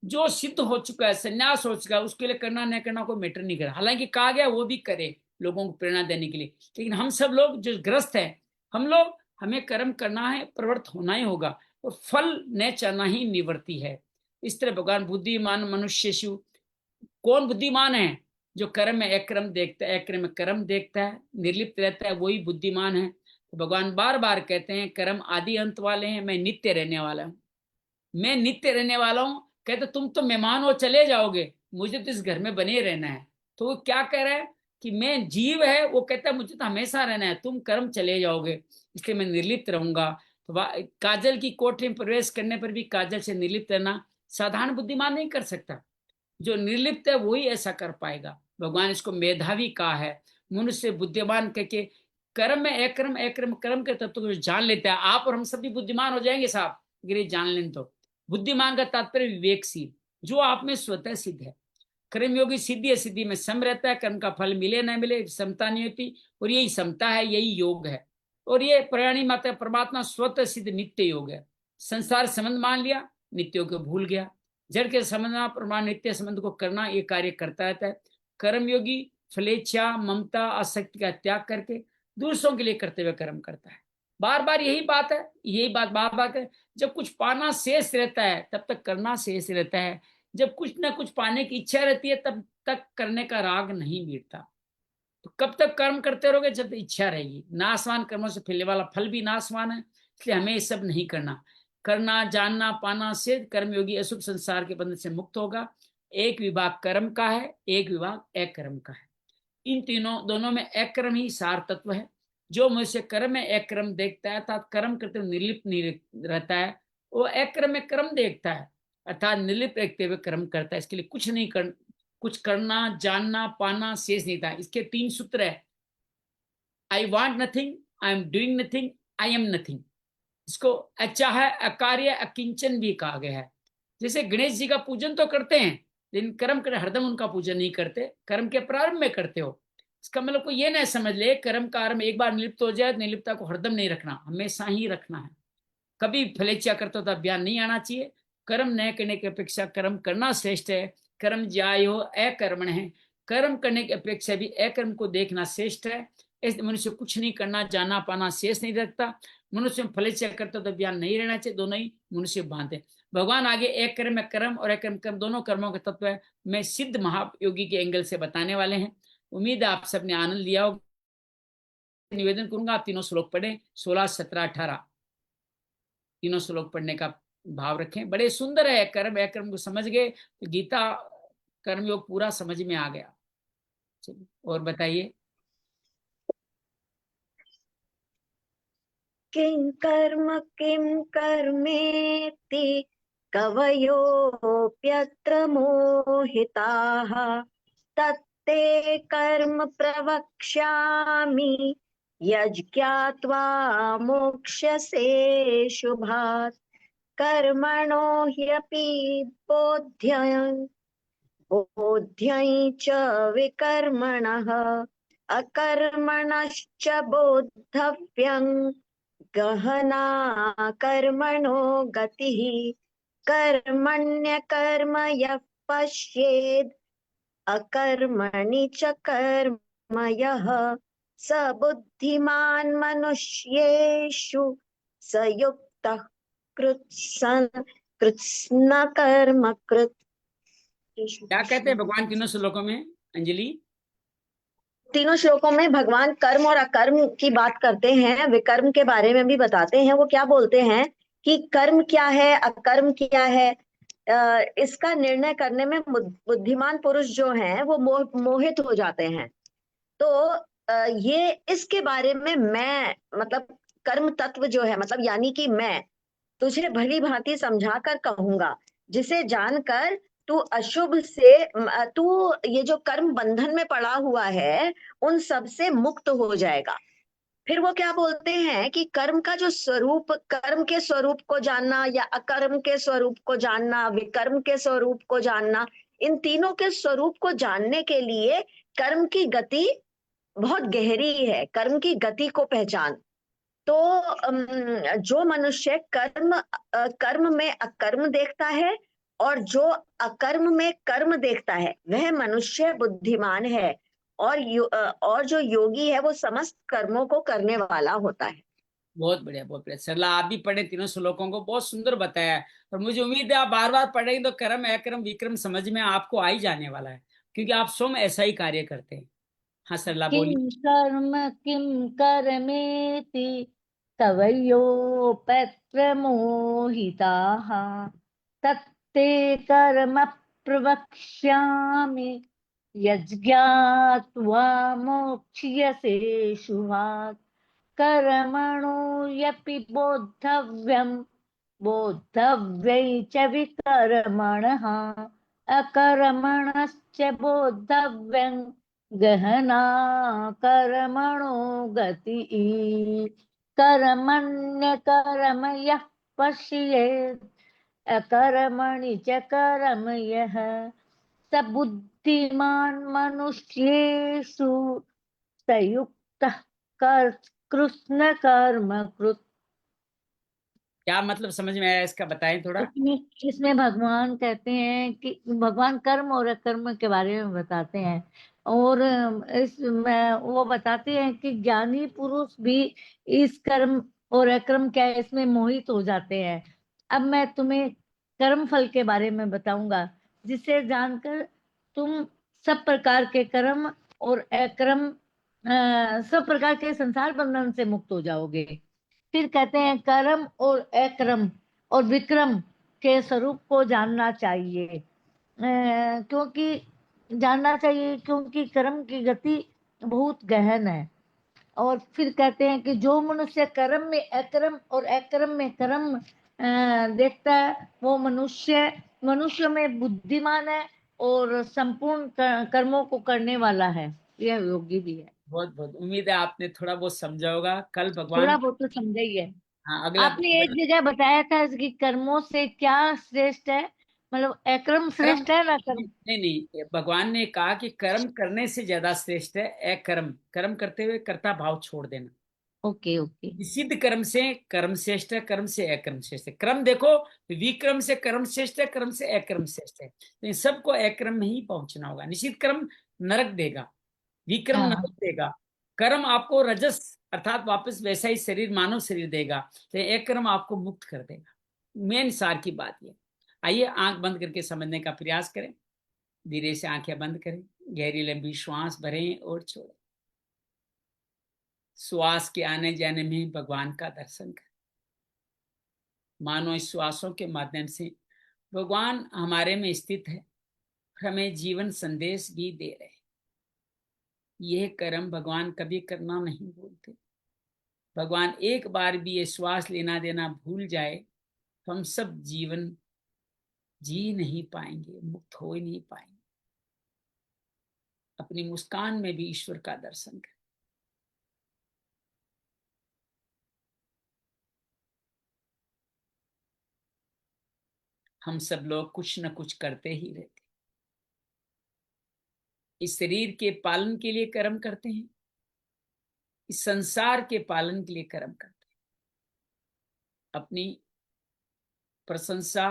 जो सिद्ध हो चुका है, संन्यास हो चुका है, उसके लिए करना न करना कोई मैटर नहीं कर। हालांकि कहा गया वो भी करे लोगों को प्रेरणा देने के लिए, लेकिन हम सब लोग जो ग्रस्त है, हम लोग, हमें कर्म करना है, प्रवृत्त होना ही होगा और फल न चाहना ही निवृत्ति है। इस तरह भगवान बुद्धिमान मनुष्य शिव, कौन बुद्धिमान है? जो कर्म में अकर्म देखता है, अकर्म में कर्म देखता है, निर्लिप्त रहता है, वही बुद्धिमान है। तो भगवान बार बार कहते हैं कर्म आदि अंत वाले हैं, मैं नित्य रहने वाला हूँ, मैं नित्य रहने वाला हूँ। कहते तुम तो मेहमान हो, चले जाओगे, मुझे तो इस घर में बने रहना है। तो वो क्या कह रहा है कि मैं जीव है, वो कहता है मुझे तो हमेशा रहना है, तुम कर्म चले जाओगे, इसलिए मैं निर्लिप्त रहूंगा। तो काजल की कोठरी में प्रवेश करने पर भी काजल से निर्लिप्त रहना साधारण बुद्धिमान नहीं कर सकता। जो निर्लिप्त है वही ऐसा कर पाएगा। भगवान इसको मेधावी कहा है। मनुष्य बुद्धिमान करके कर्म में अकर्म अकर्म कर्म के तत्व को जान लेता है। आप और हम सब भी बुद्धिमान हो जाएंगे साहब, अगर ये जान लें तो। बुद्धिमान का तात्पर्य विवेकशील, जो आप में स्वतः सिद्ध है। कर्मयोगी सिद्धि सिद्धि में सम रहता है, कर्म का फल मिले न मिले समता नहीं होती, और यही समता है, यही योग है। और ये प्राणी माता परमात्मा स्वतः सिद्ध नित्य योग है। संसार संबंध मान लिया, नित्य को भूल गया। जड़ के संबंध प्रमाण नित्य संबंध को करना, ये कार्य करता रहता है। कर्मयोगी फलेच्छा ममता आसक्ति का त्याग करके दूसरों के लिए करते हुए कर्म करता है। बार बार यही बात है, यही बात बार बार है। जब कुछ पाना शेष रहता है तब तक करना शेष रहता है। जब कुछ ना कुछ पाने की इच्छा रहती है तब तक करने का राग नहीं मिटता। तो कब तक कर्म करते रहोगे? जब तक इच्छा रहेगी। नाशवान कर्मों से फैलने वाला फल भी नाशवान है, इसलिए हमें ये सब नहीं करना। करना जानना पाना से कर्मयोगी अशुभ संसार के बंधन से मुक्त होगा। एक विभाग कर्म का है, एक विभाग अकर्म का है। इन तीनों दोनों में अकर्म ही सार तत्व है। जो मनुष्य कर्म में अकर्म देखता है अर्थात कर्म करते हुए निर्लिप्त नहीं रहता है, वो अकर्म में कर्म देखता है अर्थात निर्लिप्त रहते हुए कर्म करता है। इसके लिए कुछ नहीं कर, कुछ करना जानना पाना शेष नहीं था। इसके 3 सूत्र है। I want nothing, I am doing nothing, I am nothing. इसको अच्छा है अकार्य अकिंचन भी कहा गया है। जैसे गणेश जी का पूजन तो करते हैं, लेकिन कर्म कर हरदम उनका पूजन नहीं करते, कर्म के प्रारंभ में करते हो। इसका मतलब को ये नहीं समझ ले कर्म कार्य एक बार निलिप्त हो जाए, निलिप्तता को हरदम नहीं रखना, हमेशा ही रखना है। कभी फलेच्छा करता था बयान नहीं आना चाहिए। कर्म न करने की अपेक्षा कर्म करना श्रेष्ठ है। कर्म ज्यायो अकर्मण है। कर्म करने की अपेक्षा भी अकर्म को देखना श्रेष्ठ है। इस मनुष्य कुछ नहीं करना जाना पाना शेष नहीं रखता। मनुष्य में फलेच्छा करता तो बयान नहीं रहना चाहिए, दोनों ही मनुष्य बांधे। भगवान आगे एक कर्म में कर्म और एक कर्म दोनों कर्मों का तत्व है मैं सिद्ध महायोगी के एंगल से बताने वाले हैं। उम्मीद है आप सबने आनंद लिया हो। निवेदन करूंगा आप तीनों श्लोक पढ़ें, 16, 17, 18 तीनों श्लोक पढ़ने का भाव रखें। बड़े सुंदर है। कर्म अकर्म को समझ गए तो गीता कर्मयोग पूरा समझ में आ गया। चलिए और बताइए। किं कर्मेति कवयोऽप्यत्र मोहिताः तत्ते कर्म प्रवक्ष्यामि यज्ञात्वा मोक्ष्यसे शुभात् कर्मणो ह्यपि बोध्यं च विकर्मणः अकर्मणश्च बोद्धव्यं गहना कर्मणो गतिः कर्मण्यकर्म यः पश्येद् अकर्मणि च कर्म यः स बुद्धिमान् मनुष्येषु स युक्तः कृत्स्न कर्म कृत्। क्या कहते हैं भगवान तीनों श्लोकों में अंजलि? तीनों श्लोकों में भगवान कर्म और अकर्म की बात करते हैं, विकर्म के बारे में भी बताते हैं। वो क्या बोलते हैं कि कर्म क्या है अकर्म क्या है, इसका निर्णय करने में बुद्धिमान पुरुष जो हैं वो मोहित हो जाते हैं। तो ये इसके बारे में मैं मतलब कर्म तत्व जो है मतलब यानी कि मैं तुझे भली भांति समझा कर कहूंगा, जिसे जानकर तू अशुभ से तू ये जो कर्म बंधन में पड़ा हुआ है उन सब से मुक्त हो जाएगा। फिर वो क्या बोलते हैं कि कर्म का जो स्वरूप, कर्म के स्वरूप को जानना या अकर्म के स्वरूप को जानना, विकर्म के स्वरूप को जानना, इन तीनों के स्वरूप को जानने के लिए कर्म की गति बहुत गहरी है। कर्म की गति को पहचान। तो जो मनुष्य कर्म में अकर्म देखता है और जो अकर्म में कर्म देखता है वह मनुष्य बुद्धिमान है, और जो योगी है वो समस्त कर्मों को करने वाला होता है। बहुत बढ़िया, बहुत बढ़िया। सरला आप भी पढ़े तीनों श्लोकों को, बहुत सुंदर बताया है। और मुझे उम्मीद है आप बार बार पढ़ेंगे तो कर्म अकर्म विक्रम समझ में आपको आ ही जाने वाला है, क्योंकि आप स्वयं ऐसा ही कार्य करते हैं। हाँ सरला बोलिए। किं कर्मेति कवयोऽप्यत्र मोहिताः तत्ते कर्म प्रवक्ष्यामि यज्ञात्वा मोक्ष्यसे शुभात् कर्मणो यपि बोद्धव्यै च विकर्मणः अकर्मणश्च बोद्धव्यं गहना कर्मणो गतिः कर्मण्यकर्म यः पश्येत् अकर्मणि च कर्म यः स बुद्धिमान् मनुष्येषु स युक्तः कृत्स्न कर्म कृत्। क्या मतलब समझ में आया इसका, बताएं थोड़ा। इसमें भगवान कहते हैं कि भगवान कर्म और अकर्म के बारे में बताते हैं और इसमें वो बताते हैं कि ज्ञानी पुरुष भी इस कर्म और अकर्म क्या है इसमें मोहित हो जाते हैं। अब मैं तुम्हें कर्म फल के बारे में बताऊंगा, जिसे जानकर तुम सब प्रकार के कर्म और अकर्म सब प्रकार के संसार बंधन से मुक्त हो जाओगे। फिर कहते हैं कर्म और अकर्म और विक्रम के स्वरूप को जानना चाहिए, क्योंकि जानना चाहिए क्योंकि कर्म की गति बहुत गहन है। और फिर कहते हैं कि जो मनुष्य कर्म में अकर्म और अकर्म में कर्म देखता है, वो मनुष्य मनुष्य में बुद्धिमान है और संपूर्ण कर्मों को करने वाला है, यह योगी भी है। बहुत बहुत उम्मीद है आपने थोड़ा बहुत समझा होगा। कल भगवान, थोड़ा बहुत तो समझा ही है। हाँ अगला, आपने एक जगह बताया था कि कर्मों से क्या श्रेष्ठ है, मतलब अकर्म कर्म, श्रेष्ठ है ना कर्म। नहीं नहीं, भगवान ने कहा कि कर्म करने से ज्यादा श्रेष्ठ है अकर्म, कर्म करते हुए कर्ता भाव छोड़ देना। Okay okay. निषिद्ध कर्म से कर्म श्रेष्ठ है, कर्म से अकर्म श्रेष्ठ है। क्रम देखो, विक्रम से कर्म श्रेष्ठ है, कर्म से अकर्म श्रेष्ठ है। तो इन सबको अकर्म में ही पहुंचना होगा। निषिद्ध कर्म नरक देगा, विक्रम नरक हाँ देगा, कर्म आपको रजस अर्थात वापस वैसा ही शरीर, मानव शरीर देगा। तो एक कर्म आपको मुक्त कर देगा। मेन सार की बात ये। आइए आंख बंद करके समझने का प्रयास करें। धीरे से आंखें बंद करें, गहरी लंबी श्वास भरें और छोड़ें। श्वास के आने जाने में भगवान का दर्शन करें। मानो इस श्वासों के माध्यम से भगवान हमारे में स्थित है, हमें जीवन संदेश भी दे रहे हैं। यह कर्म भगवान कभी करना नहीं भूलते। भगवान एक बार भी ये श्वास लेना देना भूल जाए तो हम सब जीवन जी नहीं पाएंगे, मुक्त हो ही नहीं पाएंगे। अपनी मुस्कान में भी ईश्वर का दर्शन करें। हम सब लोग कुछ न कुछ करते ही रहते। इस शरीर के पालन के लिए कर्म करते हैं, इस संसार के पालन के लिए कर्म करते हैं। अपनी प्रशंसा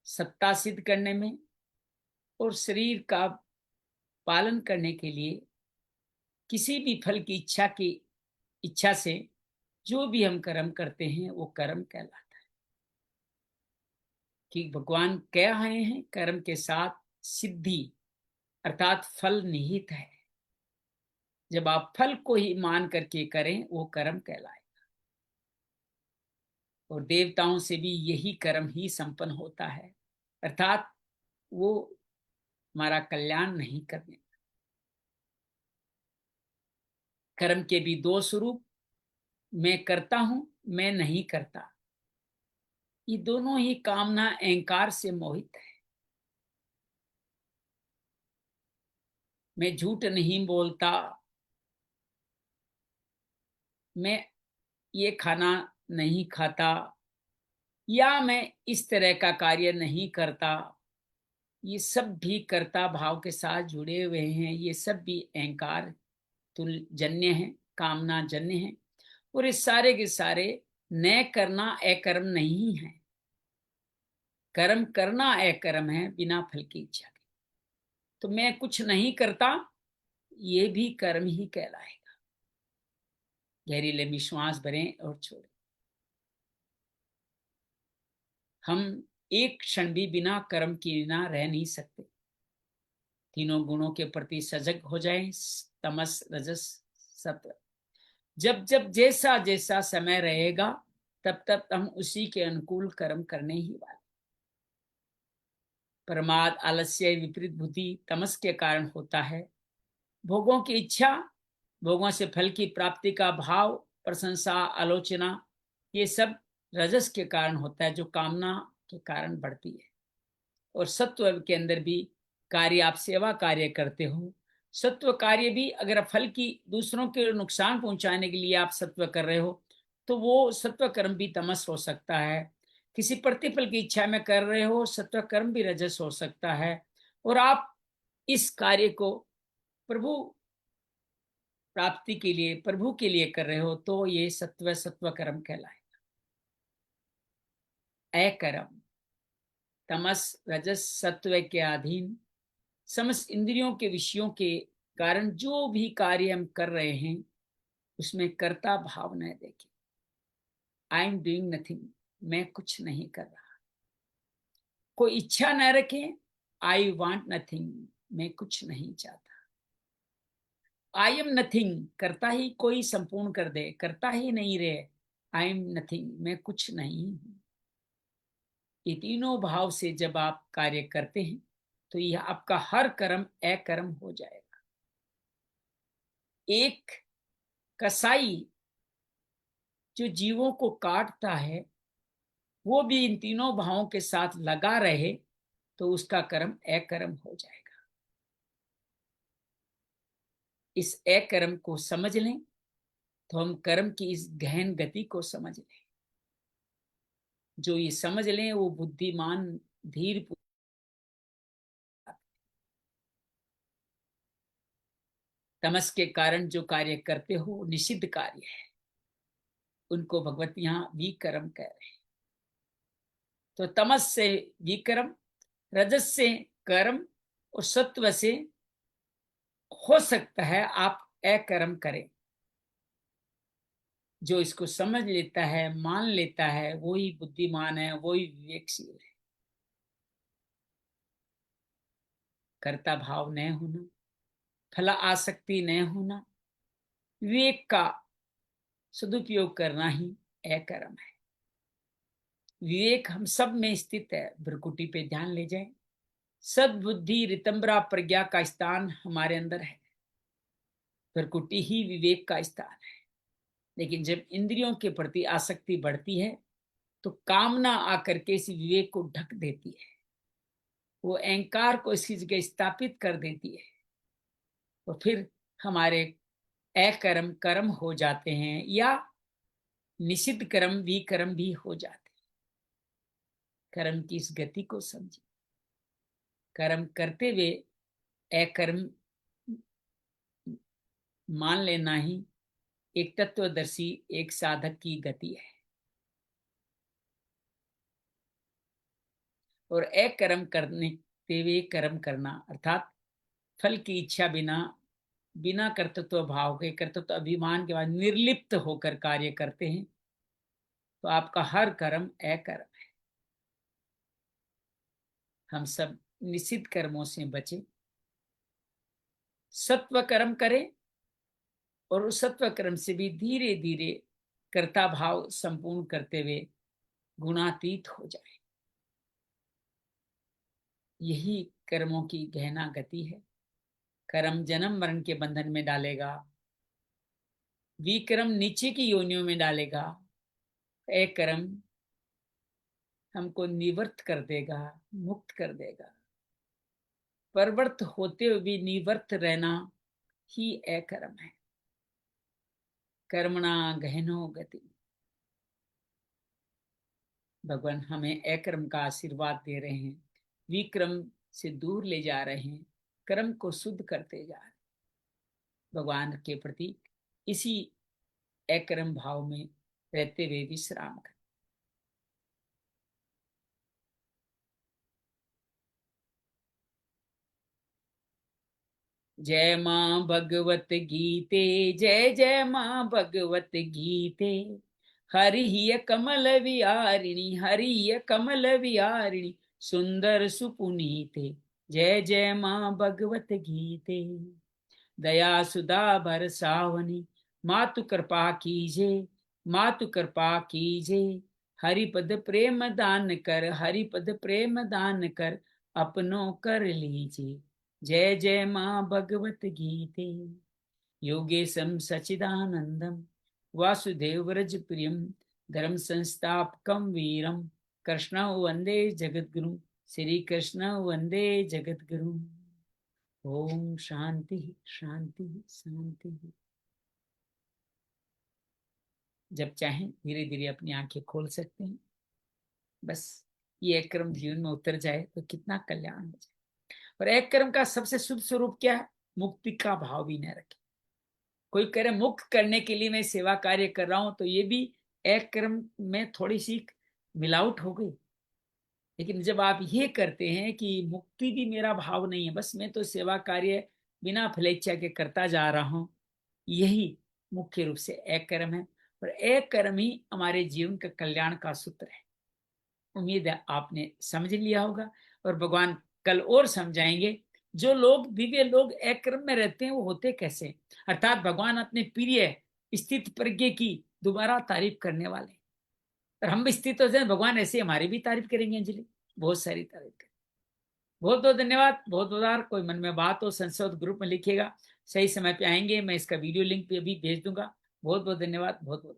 सत्ता सिद्ध करने में और शरीर का पालन करने के लिए किसी भी फल की इच्छा से जो भी हम कर्म करते हैं वो कर्म कहलाता है। कि भगवान कह रहे हैं कर्म के साथ सिद्धि अर्थात फल निहित है। जब आप फल को ही मान करके करें वो कर्म कहलाएगा। और देवताओं से भी यही कर्म ही संपन्न होता है, अर्थात वो हमारा कल्याण नहीं करने। कर्म के भी दो स्वरूप, मैं करता हूं, मैं नहीं करता। ये दोनों ही कामना अहंकार से मोहित है। मैं झूठ नहीं बोलता, मैं ये खाना नहीं खाता, या मैं इस तरह का कार्य नहीं करता। ये सब भी कर्ता भाव के साथ जुड़े हुए हैं। ये सब भी अहंकार तुल जन्य है, कामना जन्य है। और इस सारे के सारे न करना अकर्म नहीं है। कर्म करना अकर्म है बिना फल की इच्छा के। तो मैं कुछ नहीं करता, ये भी कर्म ही कहलाएगा। गहरी लंबी श्वास भरें और छोड़ें। हम एक क्षण भी बिना कर्म किए ना रह नहीं सकते। तीनों गुणों के प्रति सजग हो जाएं, तमस रजस सत्व। जब जब जैसा जैसा समय रहेगा तब तब हम उसी के अनुकूल कर्म करने ही वाले। प्रमाद आलस्य विपरीत बुद्धि तमस के कारण होता है। भोगों की इच्छा, भोगों से फल की प्राप्ति का भाव, प्रशंसा, आलोचना, ये सब रजस के कारण होता है, जो कामना के कारण बढ़ती है। और सत्व के अंदर भी कार्य, आप सेवा कार्य करते हो, सत्व कार्य भी अगर फल की दूसरों के नुकसान पहुंचाने के लिए आप सत्व कर रहे हो तो वो सत्व कर्म भी तमस हो सकता है। किसी प्रतिफल की इच्छा में कर रहे हो, सत्व कर्म भी रजस हो सकता है। और आप इस कार्य को प्रभु प्राप्ति के लिए, प्रभु के लिए कर रहे हो तो ये सत्व कर्म कहलाएगा। अकर्म तमस रजस सत्व के अधीन समस्त इंद्रियों के विषयों के कारण जो भी कार्य हम कर रहे हैं उसमें कर्ता भाव न देखें। आई एम डूइंग नथिंग, मैं कुछ नहीं कर रहा। कोई इच्छा न रखें, आई वांट नथिंग, मैं कुछ नहीं चाहता। आई एम नथिंग, करता ही कोई संपूर्ण कर दे, करता ही नहीं रहे, आई एम नथिंग, मैं कुछ नहीं हूं। ये तीनों भाव से जब आप कार्य करते हैं तो यह आपका हर कर्म अकर्म हो जाएगा। एक कसाई जो जीवों को काटता है वो भी इन तीनों भावों के साथ लगा रहे तो उसका कर्म अकर्म हो जाएगा। इस अकर्म को समझ लें तो हम कर्म की इस गहन गति को समझ लें। जो ये समझ लें वो बुद्धिमान धीर। तमस के कारण जो कार्य करते हो निषिद्ध कार्य है, उनको भगवत यहां विकर्म कह रहे हैं। तो तमस से विकर्म, रजस से कर्म और सत्व से हो सकता है आप अकर्म करें। जो इसको समझ लेता है, मान लेता है, वही बुद्धिमान है, वही विवेकशील है। कर्ता भाव न होना, फल आसक्ति न होना, विवेक का सदुपयोग करना ही अकर्म है। विवेक हम सब में स्थित है। भ्रकुटी पे ध्यान ले जाएं। सद्बुद्धि रितंबरा प्रज्ञा का स्थान हमारे अंदर है। भ्रकुटी ही विवेक का स्थान है। लेकिन जब इंद्रियों के प्रति आसक्ति बढ़ती है तो कामना आकर के इस विवेक को ढक देती है, वो अहंकार को इसकी जगह स्थापित कर देती है। तो फिर हमारे अकर्म कर्म हो जाते हैं या निषिद्ध कर्म विकर्म भी हो जाते हैं। कर्म की इस गति को समझिए। कर्म करते हुए अकर्म मान लेना ही एक तत्वदर्शी एक साधक की गति है। और अकर्म करने हुए कर्म करना अर्थात फल की इच्छा बिना, बिना कर्तृत्व भाव के, कर्तृत्व अभिमान के बाद निर्लिप्त होकर कार्य करते हैं तो आपका हर कर्म अकर्म है। हम सब निषिद्ध कर्मों से बचे, सत्व कर्म करें और उस सत्व कर्म से भी धीरे धीरे कर्ता भाव संपूर्ण करते हुए गुणातीत हो जाए। यही कर्मों की गहना गति है। कर्म जन्म मरण के बंधन में डालेगा, विकर्म नीचे की योनियों में डालेगा, अकर्म हमको निवर्त कर देगा, मुक्त कर देगा। परवर्त होते हुए भी निवर्त रहना ही अकर्म है। कर्मणा गहनो गति। भगवान हमें अकर्म का आशीर्वाद दे रहे हैं, विक्रम से दूर ले जा रहे हैं, कर्म को शुद्ध करते जा रहे हैं। भगवान के प्रति इसी अकर्म भाव में रहते हुए विश्राम करें। जय मां भगवत गीते, जय जय मां भगवत गीते। हरिय कमल विहारिणी, हरिय कमल विहारिणी, सुंदर सुपुनीते। जय जय मां भगवत गीते। दया सुधा बरसावनी, मातु कृपा कीजे, मातु कृपा कीजे। हरिपद प्रेम दान कर, हरिपद प्रेम दान कर, अपनों कर लीजिए। जय जय मां भगवत गीते। योगेशम सचिदानंदम, वासुदेव व्रज प्रियम, धर्म संस्थापकम वीरम, कृष्ण वंदे जगद्गुरु, श्री कृष्ण वंदे जगद्गुरु। ओम शांति शांति शांति। जब चाहें धीरे धीरे अपनी आंखें खोल सकते हैं। बस ये एक कर्म जीवन में उतर जाए तो कितना कल्याण हो जाए। और एक कर्म का सबसे शुभ स्वरूप क्या है? मुक्ति का भाव भी न रखे। कोई करे मुक्त करने के लिए मैं सेवा कार्य कर रहा हूं तो ये भी एक कर्म में थोड़ी सी मिलावट हो गई। लेकिन जब आप ये करते हैं कि मुक्ति भी मेरा भाव नहीं है, बस मैं तो सेवा कार्य बिना फलेच्छा के करता जा रहा हूं, यही मुख्य रूप से एक कर्म है। और एक कर्म ही हमारे जीवन का कल्याण का सूत्र है। उम्मीद है आपने समझ लिया होगा, और भगवान कल और समझाएंगे जो लोग दिव्य लोग एक कर्म में रहते हैं वो होते कैसे, अर्थात भगवान अपने प्रिय स्थित प्रज्ञ की दोबारा तारीफ करने वाले। और हम भी स्थित हो जाए, भगवान ऐसे हमारी भी तारीफ करेंगे अंजलि, बहुत सारी तारीफ करेंगे। बहुत बहुत धन्यवाद, बहुत बहुत। कोई मन में बात हो संसद ग्रुप में लिखिएगा, सही समय पे आएंगे, मैं इसका वीडियो लिंक भी अभी भेज दूंगा। बहुत बहुत धन्यवाद, बहुत बहुत।